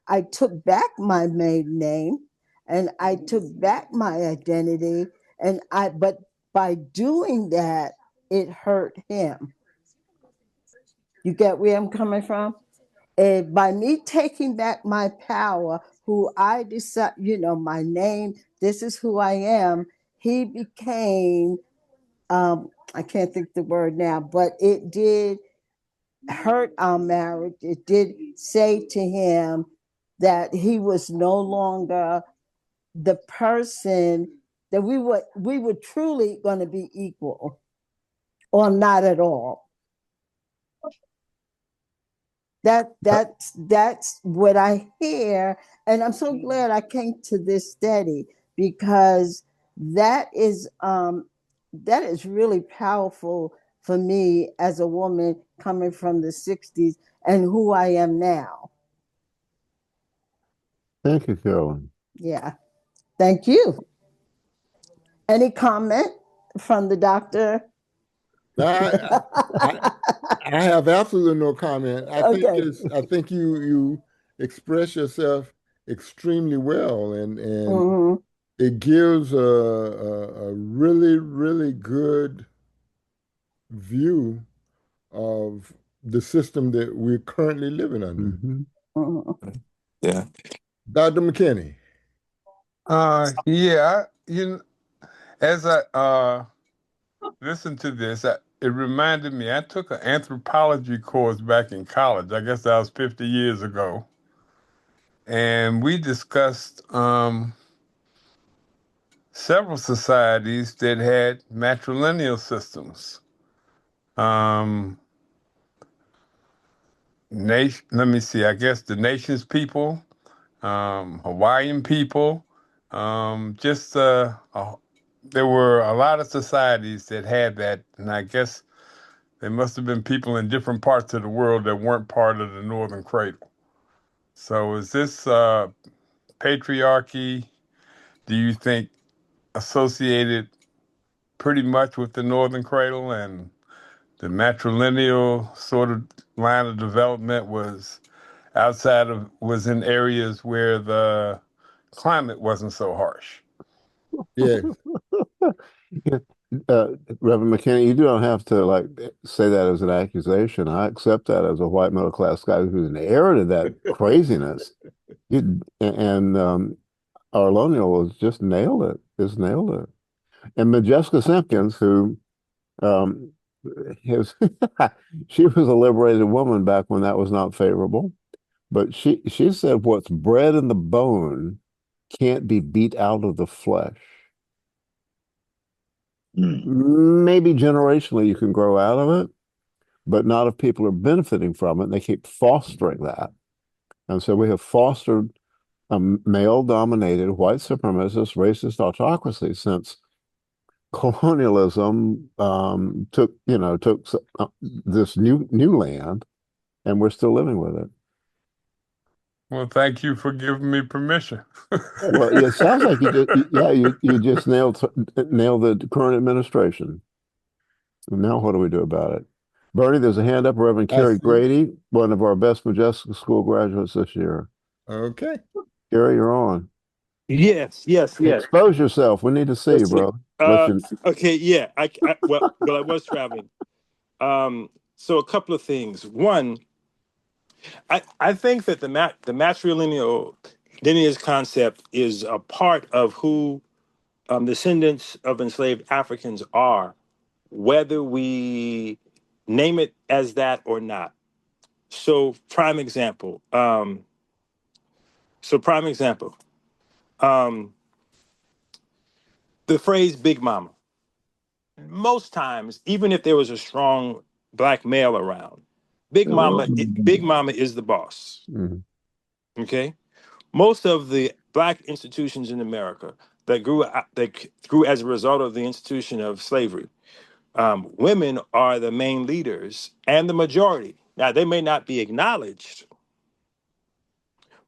I took back my maiden name and I took back my identity. But by doing that, it hurt him. You get where I'm coming from? And by me taking back my power, who I decide, my name, this is who I am, he became, I can't think the word now, but it did hurt our marriage. It did say to him that he was no longer the person that we were truly going to be equal, or not at all. That's what I hear, and I'm so glad I came to this study, because that is really powerful for me as a woman coming from the 60s and who I am now. Thank you, Carolyn. Yeah. Thank you. Any comment from the doctor? I have absolutely no comment. Okay. I think you express yourself extremely well, and Mhm. it gives a really, really good view of the system that we're currently living under. Mhm. Yeah. Dr. McKinney. Yeah, as I listened to this, it reminded me, I took an anthropology course back in college. I guess that was 50 years ago. And we discussed several societies that had matrilineal systems. Let me see, I guess the nation's people, Hawaiian people, there were a lot of societies that had that, and I guess there must have been people in different parts of the world that weren't part of the Northern Cradle. So is this patriarchy, do you think, associated pretty much with the Northern Cradle, and the matrilineal sort of line of development was in areas where the climate wasn't so harsh? Yes. Reverend McKinney, you don't have to say that as an accusation. I accept that as a white middle class guy who's an heir to that craziness. And Arlonial has just nailed it. Just nailed it. And Modjeska Simkins, who his she was a liberated woman back when that was not favorable, but she said what's bred in the bone can't be beat out of the flesh. Maybe generationally you can grow out of it, but not if people are benefiting from it and they keep fostering that. And so we have fostered a male-dominated, white supremacist, racist autocracy since colonialism took this new land, and we're still living with it. Well, thank you for giving me permission. Well, it sounds like you just nailed the current administration. Now what do we do about it? Bernie, there's a hand up, Reverend I Carrie see. Grady, one of our best Modjeska School graduates this year. Okay. Carrie, you're on. Yes. Expose yourself. We need to see you, Let's see. brother. Unless you, Okay, yeah. Well, I was traveling. So a couple of things. One, I think that the matrilineal lineage concept is a part of who descendants of enslaved Africans are, whether we name it as that or not. So prime example. Prime example. Um, the phrase "Big Mama." Most times, even if there was a strong black male around, Big Mama is the boss. Mhm. Okay, most of the black institutions in America that grew as a result of the institution of slavery, women are the main leaders and the majority. Now, they may not be acknowledged,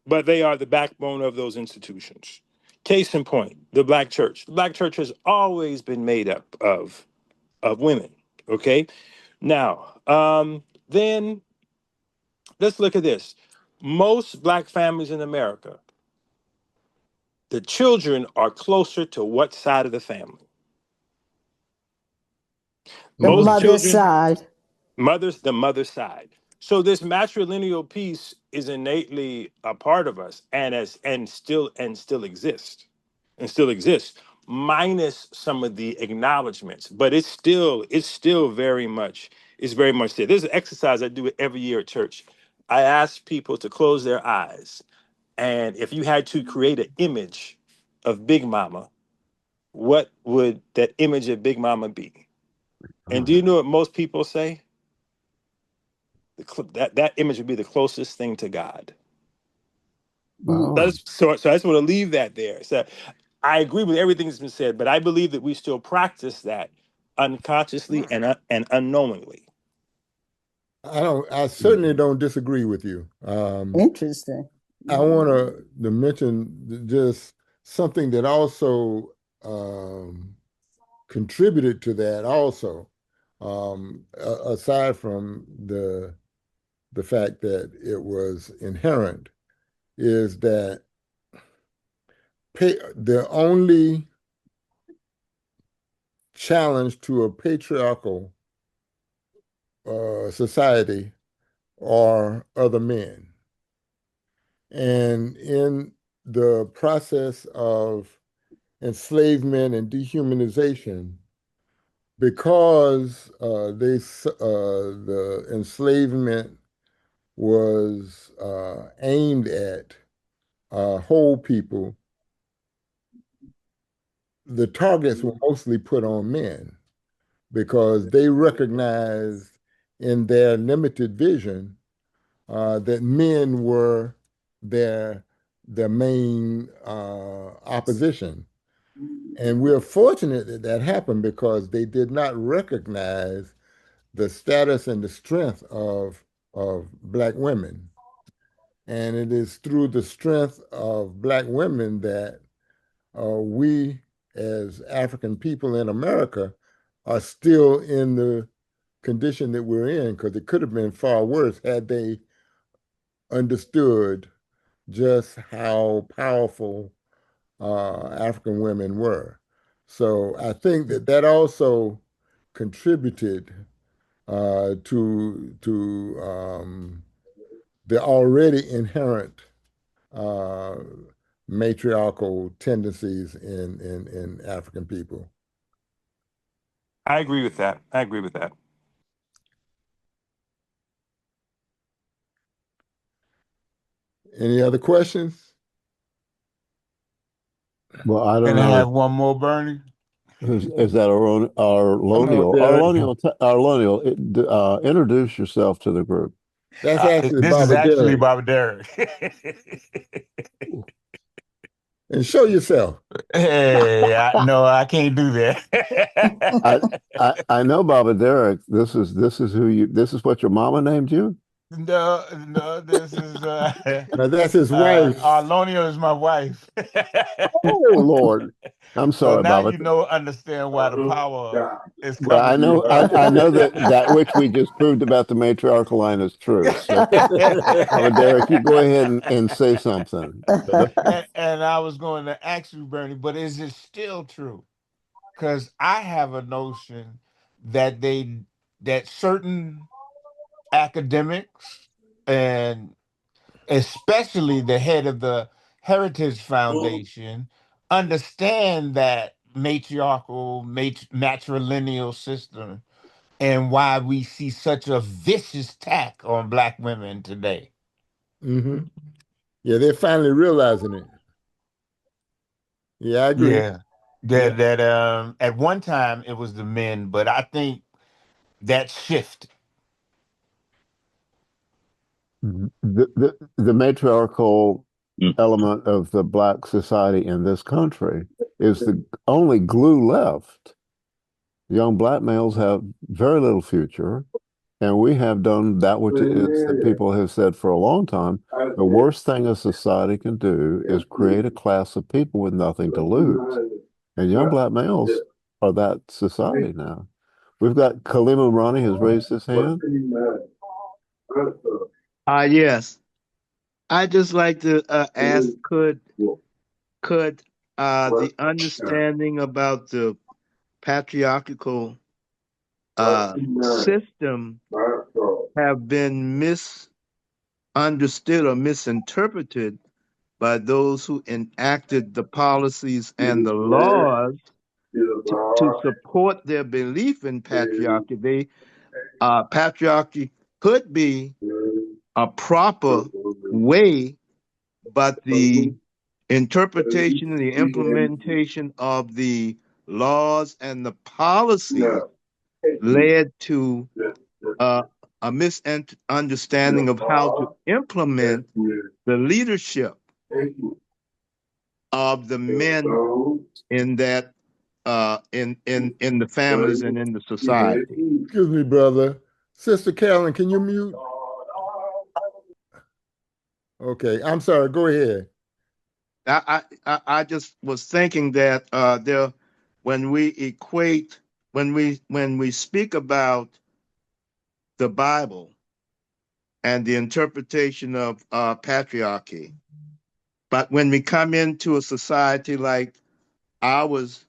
but they are the backbone of those institutions. Case in point, the black church. The black church has always been made up of women. Okay, now then let's look at this. Most black families in America, the children are closer to what side of the family? The Most mother's children, side. the mother's side. So this matrilineal piece is innately a part of us, and still exists, minus some of the acknowledgments, but it's still very much there. There's an exercise I do every year at church. I ask people to close their eyes, and if you had to create an image of Big Mama, what would that image of Big Mama be? And do you know what most people say? That image would be the closest thing to God. Wow. So I just want to leave that there. So I agree with everything that's been said, but I believe that we still practice that unconsciously and unknowingly. I certainly don't disagree with you. Interesting. I want to mention just something that also contributed to that also, aside from the fact that it was inherent, is that the only challenge to a patriarchal society are other men. And in the process of enslavement and dehumanization, because the enslavement was aimed at whole people, the targets were mostly put on men because they recognized in their limited vision that men were their main opposition. And we're fortunate that that happened because they did not recognize the status and the strength of Black women. And it is through the strength of Black women that we, as African people in America, are still in the condition that we're in, because it could have been far worse had they understood just how powerful African women were. So I think that that also contributed to the already inherent uh, matriarchal tendencies in African people. I agree with that. I agree with that. Any other questions? Well, I don't Can I know. have one more, Bernie? Is that Come on, Arlonial? Derek. Introduce yourself to the group. That's actually This is Baba actually Derek. Baba Derek. and show yourself. Hey, no, I can't do I that. I know, Baba Derek. This is who you. This is what your mama named you. No, no, this is Now that's his wife. Arlonia is my wife. Oh Lord, I'm So sorry, now Baba. you know, understand why the power is Well, coming through I know her. that which we just proved about the matriarchal line is true. So, Baba Derek, you go ahead and say something. And I was going to ask you, Bernie, but is it still true? Because I have a notion that that certain academics and especially the head of the Heritage Foundation understand that matrilineal system and why we see such a vicious attack on Black women today. Hmm. Yeah, they're finally realizing it. Yeah, I agree. Yeah. Yeah. That at one time it was the men, but I think that shift. The matriarchal element of the Black society in this country is the only glue left. Young Black males have very little future. And we have done that which is that people have said for a long time. The worst thing a society can do is create a class of people with nothing to lose. And young Black males are that society now. We've got Kalimu Ronnie has raised his hand. Yes. I just like to ask, could the understanding about the patriarchal system have been misunderstood or misinterpreted by those who enacted the policies and the laws to support their belief in patriarchy? Patriarchy could be a proper way, but the interpretation and the implementation of the laws and the policies led to uh, a misunderstanding of how to implement the leadership of the men in that in the families and in the society. Excuse me, brother. Sister Carolyn, can you mute? Okay, I'm sorry. Go ahead. I just was thinking that when we equate when we speak about the Bible and the interpretation of patriarchy, but when we come into a society like ours,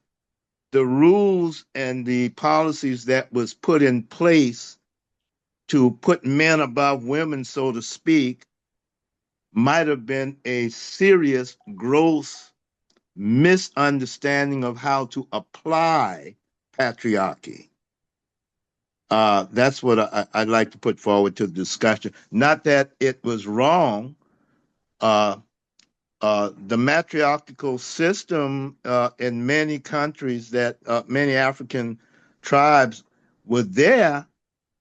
the rules and the policies that was put in place to put men above women, so to speak, might have been a serious, gross misunderstanding of how to apply patriarchy. That's what I'd like to put forward to the discussion. Not that it was wrong. Uh, the matriarchal system in many countries that many African tribes were there,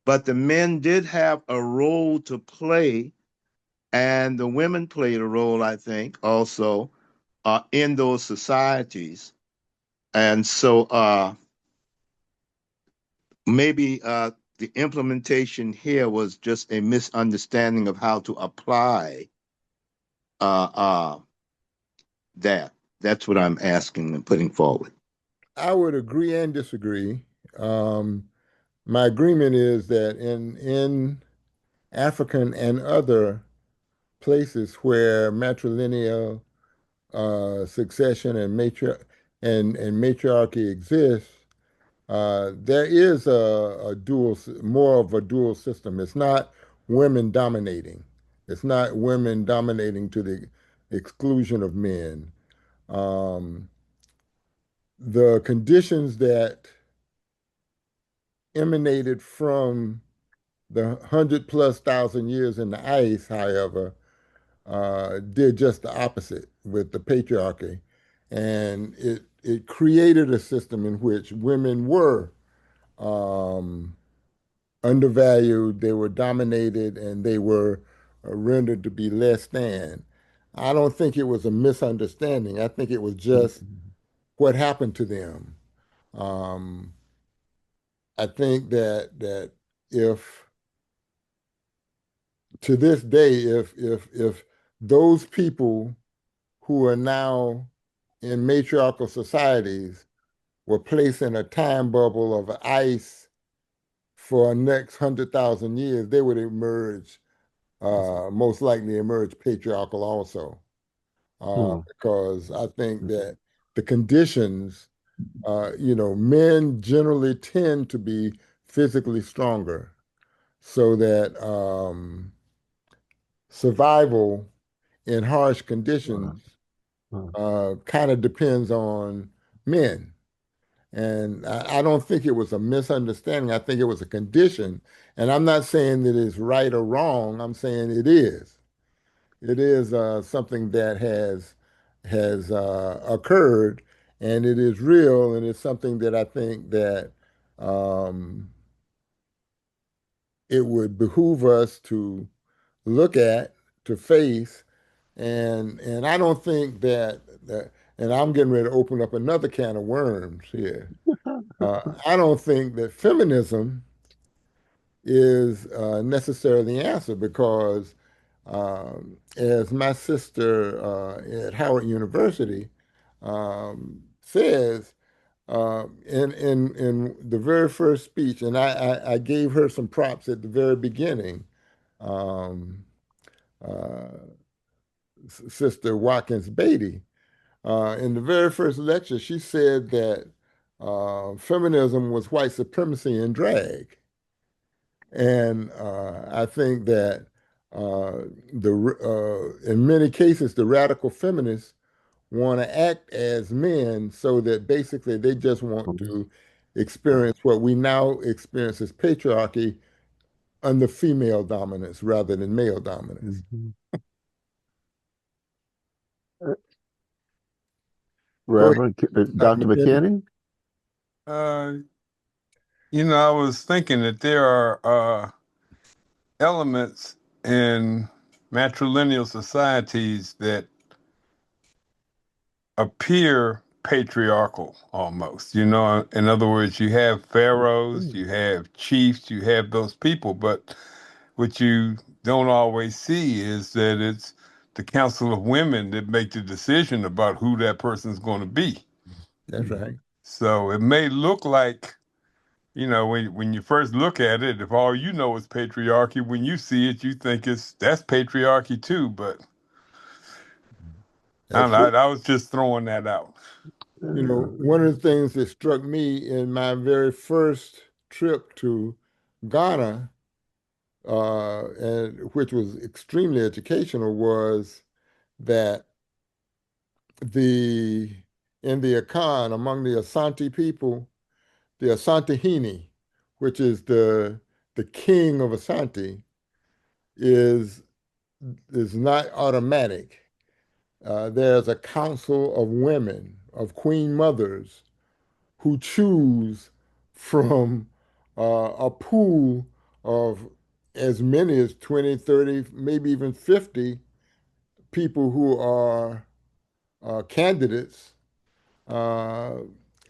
but the men did have a role to play, and the women played a role, I think, also in those societies. And so maybe the implementation here was just a misunderstanding of how to apply uh, uh, that. That's what I'm asking and putting forward. I would agree and disagree. Um, my agreement is that in African and other places where matrilineal succession and and matriarchy exists, there is a more of a dual system. It's not women dominating. It's not women dominating to the exclusion of men. Um, the conditions that emanated from the 100+ thousand years in the ice, however, did just the opposite with the patriarchy. And it created a system in which women were um, undervalued, they were dominated, and they were rendered to be less than. I don't think it was a misunderstanding. I think it was just what happened to them. Um, I think that if to this day, if those people who are now in matriarchal societies were placed in a time bubble of ice for the next 100,000 years, they would emerge, most likely emerge patriarchal also. Hmm. Because I think that the conditions, men generally tend to be physically stronger, so that survival in harsh Uh, conditions uh, kind of depends on men. And I don't think it was a misunderstanding. I think it was a condition. And I'm not saying that it's right or wrong. I'm saying it is. It is something that has occurred, and it is real, and it's something that I think that um, it would behoove us to look at, to face, and I don't think that, and I'm getting ready to open up another can of worms here. I don't think that feminism is necessarily the answer because, as my sister at Howard University says, in the very first speech, and I gave her some props at the very beginning. Um, uh, Sister Watkins Beatty, in the very first lecture, she said that feminism was white supremacy in drag. And I think that in many cases, the radical feminists want to act as men so that basically they just want to experience what we now experience as patriarchy under female dominance rather than male dominance. mhm. Go ahead, Reverend Dr. Dr. McKinney. McKinney? Uh, I was thinking that there are elements in matrilineal societies that appear patriarchal almost. In other words, you have pharaohs, you have chiefs, you have those people, but what you don't always see is that it's the council of women that make the decision about who that person's going to be. That's right. So it may look like, when you first look at it, if all you know is patriarchy, when you see it, you think that's patriarchy too. But I don't That's know. true. I was just throwing that out. One of the things that struck me in my very first trip to Ghana, and which was extremely educational, was that the in the Akan, among the Asante people, the Asantehene, which is the king of Asante, is is not automatic. There's a council of women, of queen mothers, who choose from a pool of as many as 20, 30, maybe even 50 people who are candidates, uh,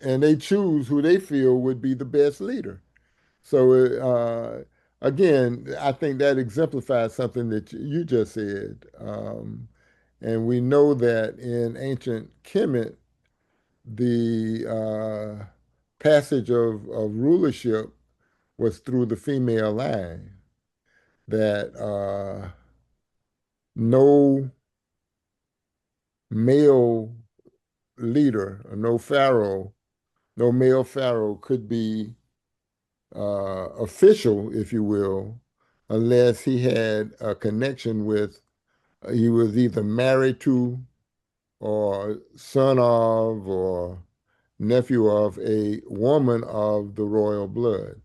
and they choose who they feel would be the best leader. So, again, I think that exemplifies something that you just said. And we know that in ancient Kemet, the passage of rulership was through the female line, that no male leader, or no pharaoh, no male pharaoh could be official, if you will, unless he had a connection with, he was either married to or son of or nephew of a woman of the royal blood.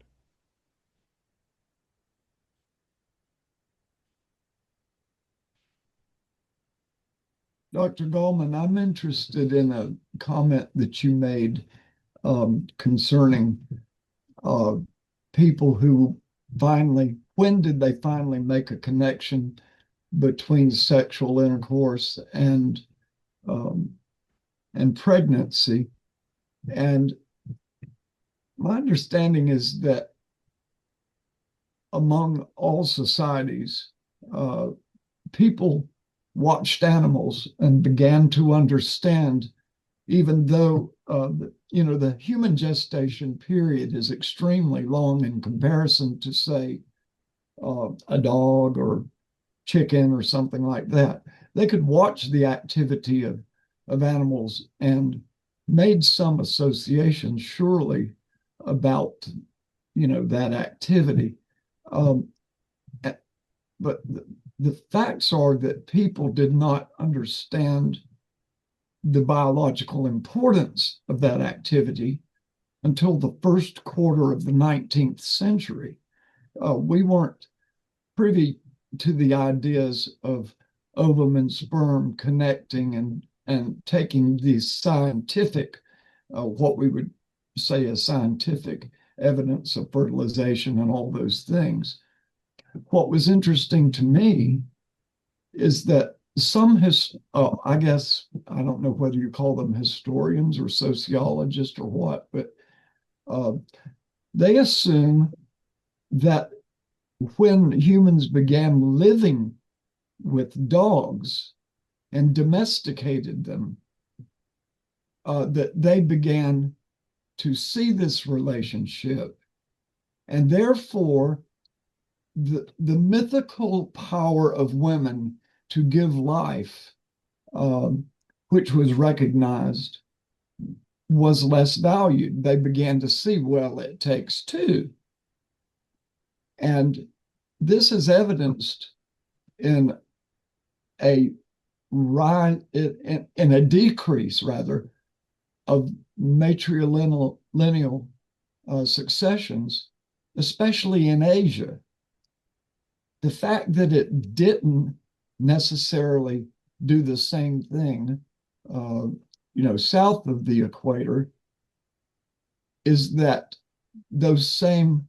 Dr. Gallman, I'm interested in a comment that you made concerning uh, people who finally, when did they finally make a connection between sexual intercourse um, and pregnancy. And my understanding is that among all societies, uh, people watched animals and began to understand, even though the human gestation period is extremely long in comparison to, say, a dog or chicken or something like that. They could watch the activity of animals and made some association, surely, about that activity. Um, but the facts are that people did not understand the biological importance of that activity until the first quarter of the 19th century. We weren't privy to the ideas of ovum and sperm connecting and taking these scientific, what we would say as scientific evidence of fertilization and all those things. What was interesting to me is that I guess, I don't know whether you call them historians or sociologists or what, but uh, they assume that when humans began living with dogs and domesticated them, that they began to see this relationship. And therefore, the mythical power of women to give life, which was recognized, was less valued. They began to see, well, it takes two. And this is evidenced in a in a decrease, rather, of matrilineal successions, especially in Asia. The fact that it didn't necessarily do the same thing, south of the equator, is that those same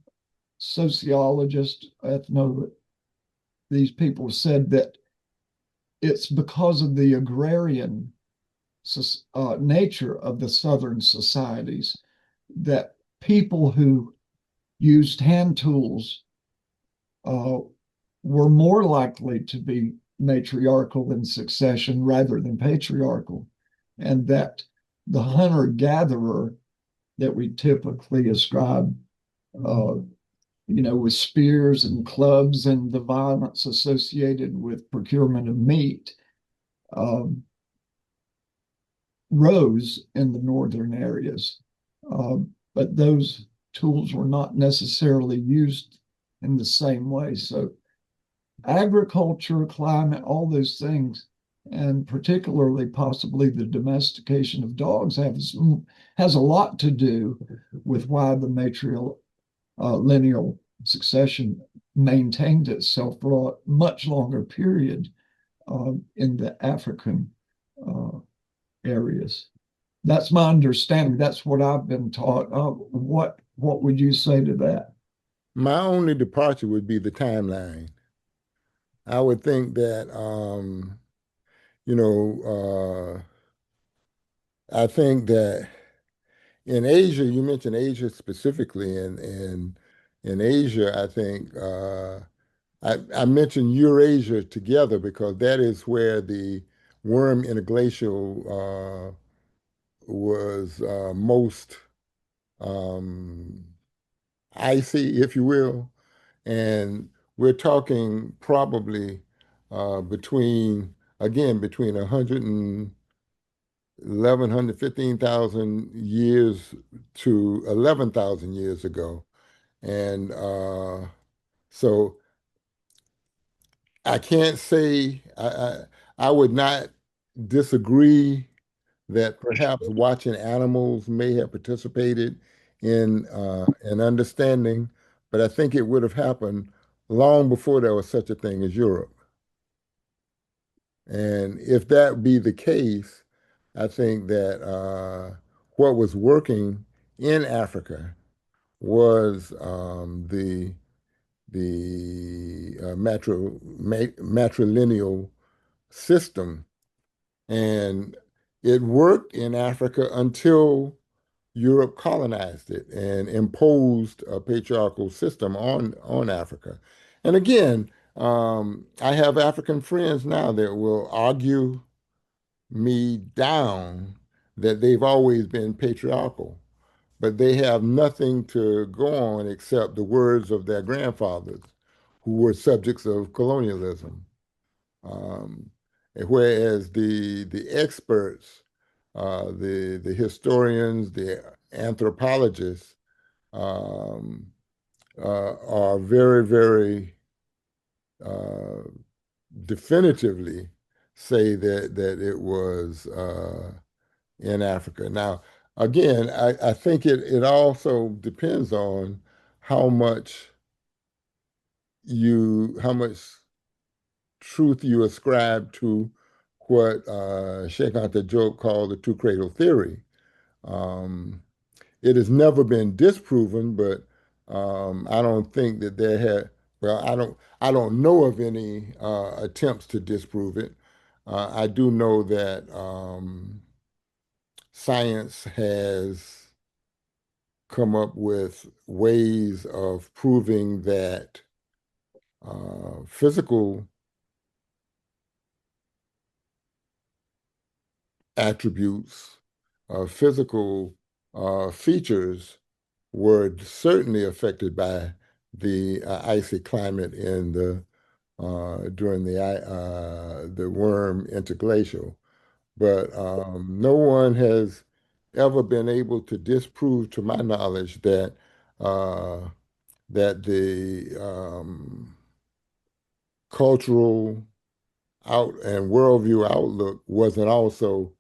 sociologists, these people said that it's because of the agrarian nature of the Southern societies that people who used hand tools were more likely to be matriarchal in succession rather than patriarchal, and that the hunter-gatherer that we typically ascribe, with spears and clubs and the violence associated with procurement of meat, rose in the northern areas. But those tools were not necessarily used in the same way. So agriculture, climate, all those things, and particularly possibly the domestication of dogs has a lot to do with why the matrilineal succession maintained itself for a much longer period in the African areas. That's my understanding. That's what I've been taught. What would you say to that? My only departure would be the timeline. I would think that, you know, I think that in Asia, you mentioned Asia specifically, and in Asia, I think I mentioned Eurasia together because that is where the worm interglacial was most um, icy, if you will. And we're talking probably between 100 and 1100, 15,000 years to 11,000 years ago. And so I can't say, I would not disagree that perhaps watching animals may have participated in understanding, but I think it would have happened long before there was such a thing as Europe. And if that be the case, I think that what was working in Africa was the matrilineal system. And it worked in Africa until Europe colonized it and imposed a patriarchal system on Africa. And again, I have African friends now that will argue me down that they've always been patriarchal, but they have nothing to go on except the words of their grandfathers who were subjects of colonialism. Um, Whereas the experts, the historians, the anthropologists, um, are very, very uh, definitively say that it was in Africa. Now, again, I think it also depends on how much how much truth you ascribe to what Sheikh Anta Diop called the two cradle theory. Um, it has never been disproven, but I don't think that there had. Well, I don't know of any attempts to disprove it. I do know that science has come up with ways of proving that physical attributes, physical features were certainly affected by the icy climate in the during the worm interglacial. But no one has ever been able to disprove, to my knowledge, uh, that the cultural out and worldview outlook wasn't also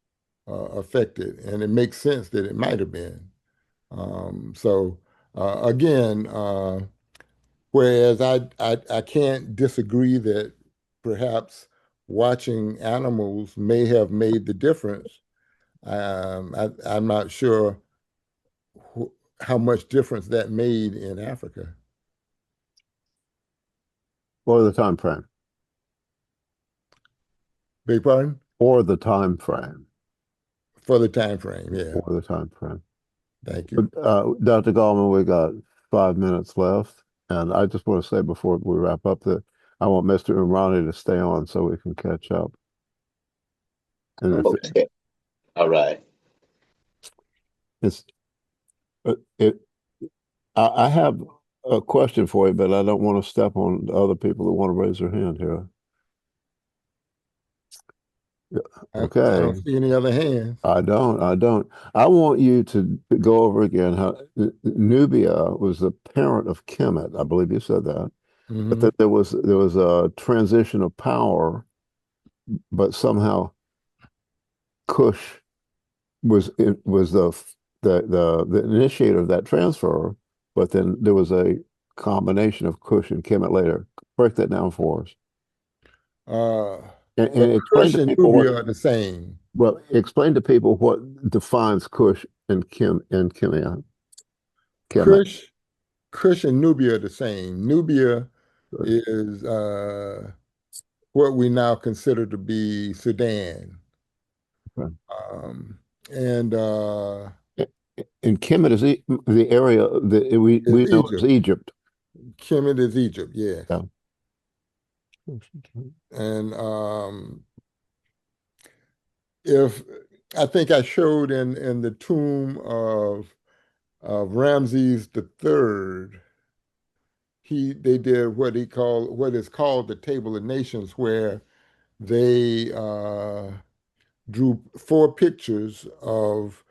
affected, and it makes sense that it might have been. So again, whereas I can't disagree that perhaps watching animals may have made the difference. I'm not sure wh how much difference that made in Africa. Or the time frame. Beg pardon? Or the time frame. For the time frame, yeah. Or the time frame. Thank you. Dr. Gallman, we got 5 minutes left. And I just want to say before we wrap up that I want Mr. Umrani to stay on so we can catch up. And Okay. All right. it's it I have a question for you, but I don't want to step on other people that want to raise their hand here. I Okay. don't see any other hands. I don't. I want you to go over again how Nubia was the parent of Kemet. I believe you said that. But Hmm. that there was a transition of power, but somehow Cush was the initiator of that transfer, but then there was a combination of Cush and Kemet later. Break that down for us. Uh, And well, explain Kush to and people what Nubia are the same. well, explain to people what defines Cush and Kemet. Kush, Kush and Nubia are the same. Nubia is what we now consider to be Sudan. Okay. Um, and And Kemet is the area that we is know as Egypt. Egypt. Kemet is Egypt, yes. Yeah. And if I think I showed in the tomb of Ramses the Third, they did what is called the Table of Nations, where they drew four pictures of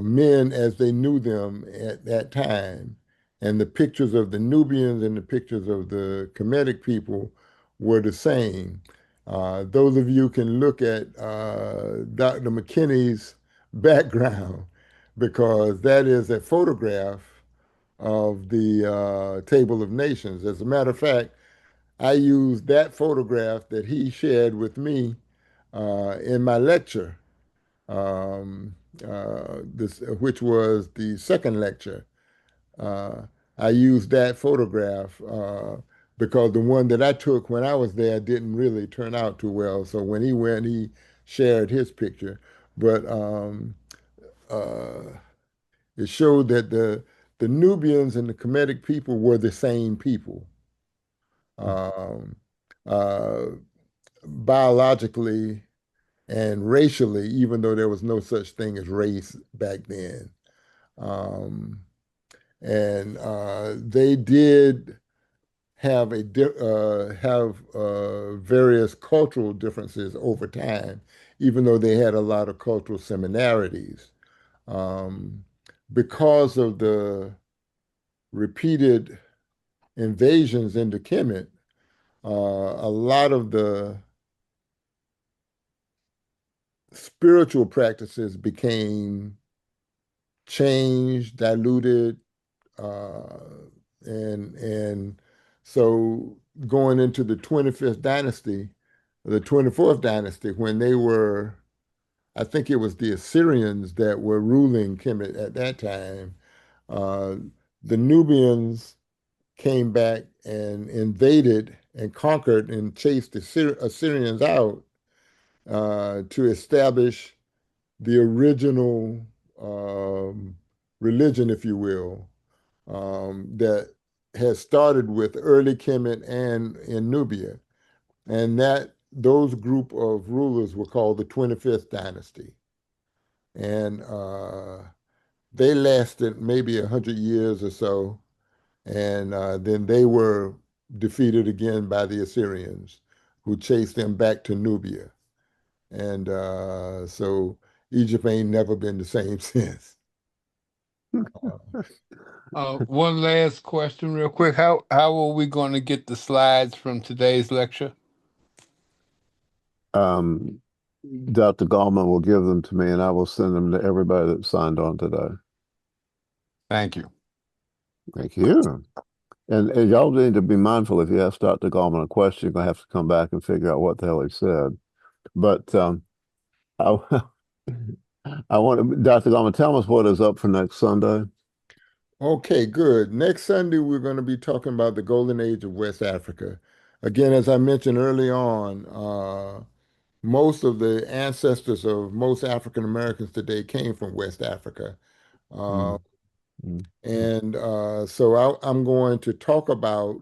men as they knew them at that time. And the pictures of the Nubians and the pictures of the Kemetic people were the same. Those of you can look at Dr. McKinney's background because that is a photograph of the Table of Nations. As a matter of fact, I used that photograph that he shared with me in my lecture, which was the second lecture. I used that photograph because the one that I took when I was there didn't really turn out too well. So when he went, he shared his picture. But uh, it showed that the Nubians and the Kemetic people were the same people. Um, uh, Biologically and racially, even though there was no such thing as race back then. Um, and they did have various cultural differences over time, even though they had a lot of cultural similarities. Um, because of the repeated invasions into Kemet, a lot of the spiritual practices became changed, diluted, uh, and so going into the 25th dynasty, the 24th dynasty, when they were, I think it was the Assyrians that were ruling Kemet at that time, uh, the Nubians came back and invaded and conquered and chased the Assyrians out to establish the original um, religion, if you will, that had started with early Kemet and in Nubia. And that those group of rulers were called the 25th dynasty. And they lasted maybe 100 years or so. And then they were defeated again by the Assyrians, who chased them back to Nubia. And so Egypt ain't never been the same since. One last question, real quick. How are we going to get the slides from today's lecture? Um, Dr. Gallman will give them to me, and I will send them to everybody that signed on today. Thank you. Thank you. And y'all need to be mindful if you ask Dr. Gallman a question, you're going to have to come back and figure out what the hell he said. But I, I want Dr. Gallman, tell us what is up for next Sunday. Okay, good. Next Sunday, we're going to be talking about the golden age of West Africa. Again, as I mentioned early on, most of the ancestors of most African Americans today came from West Africa. Uh, Mm, mm, and so I'm going to talk about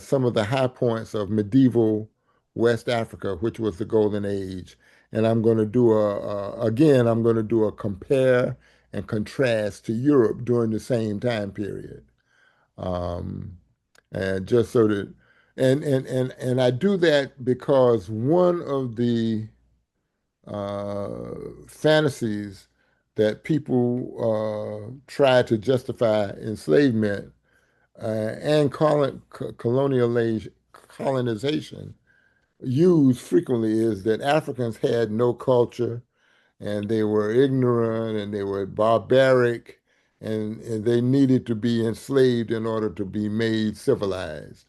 some of the high points of medieval West Africa, which was the golden age. And I'm going to do again, I'm going to do a compare and contrast to Europe during the same time period. Um, and just so that, and I do that because one of the fantasies that people try to justify enslavement and colonization used frequently is that Africans had no culture and they were ignorant and they were barbaric and they needed to be enslaved in order to be made civilized.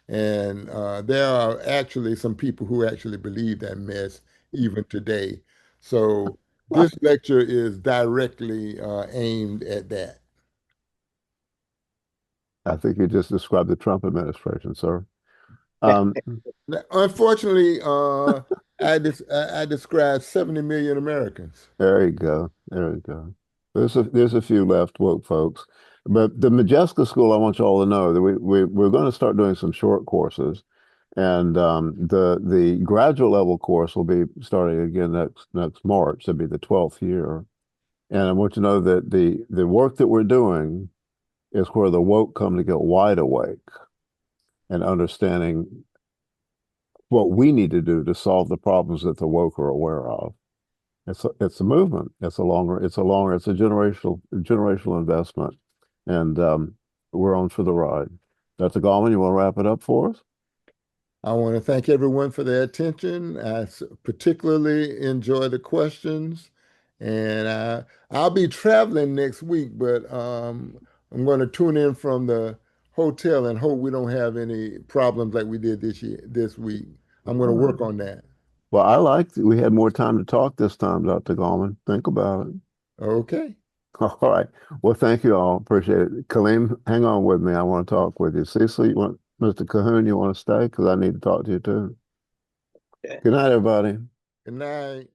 And there are actually some people who actually believe that mess even today. So this lecture is directly aimed at that. I think you just described the Trump administration, sir. Um, Unfortunately, I described 70 million Americans. there you go. There you go. There's a few left, woke folks. But the Modjeska School, I want you all to know that we're going to start doing some short courses. And the graduate level course will be starting again next March. It'll be the 12th year. And I want you to know that the work that we're doing is where the woke come to get wide awake and understanding what we need to do to solve the problems that the woke are aware of. It's a movement. It's a generational investment, and we're on for the ride. Dr. Gallman, you want to wrap it up for us? I want to thank everyone for their attention. Particularly enjoy the questions. And I'll be traveling next week, but I'm going to tune in from the hotel and hope we don't have any problems like we did this week. I'm going to All right. work on that. Well, I liked we had more time to talk this time, Dr. Gallman. Think about it. Okay. All right. Well, thank you all. Appreciate it. Kaleem, hang on with me. I want to talk with you. Cecil, you want Mr. Cahoon, you want to stay? Because I need to talk to you too. Okay. Good night, everybody. Good night.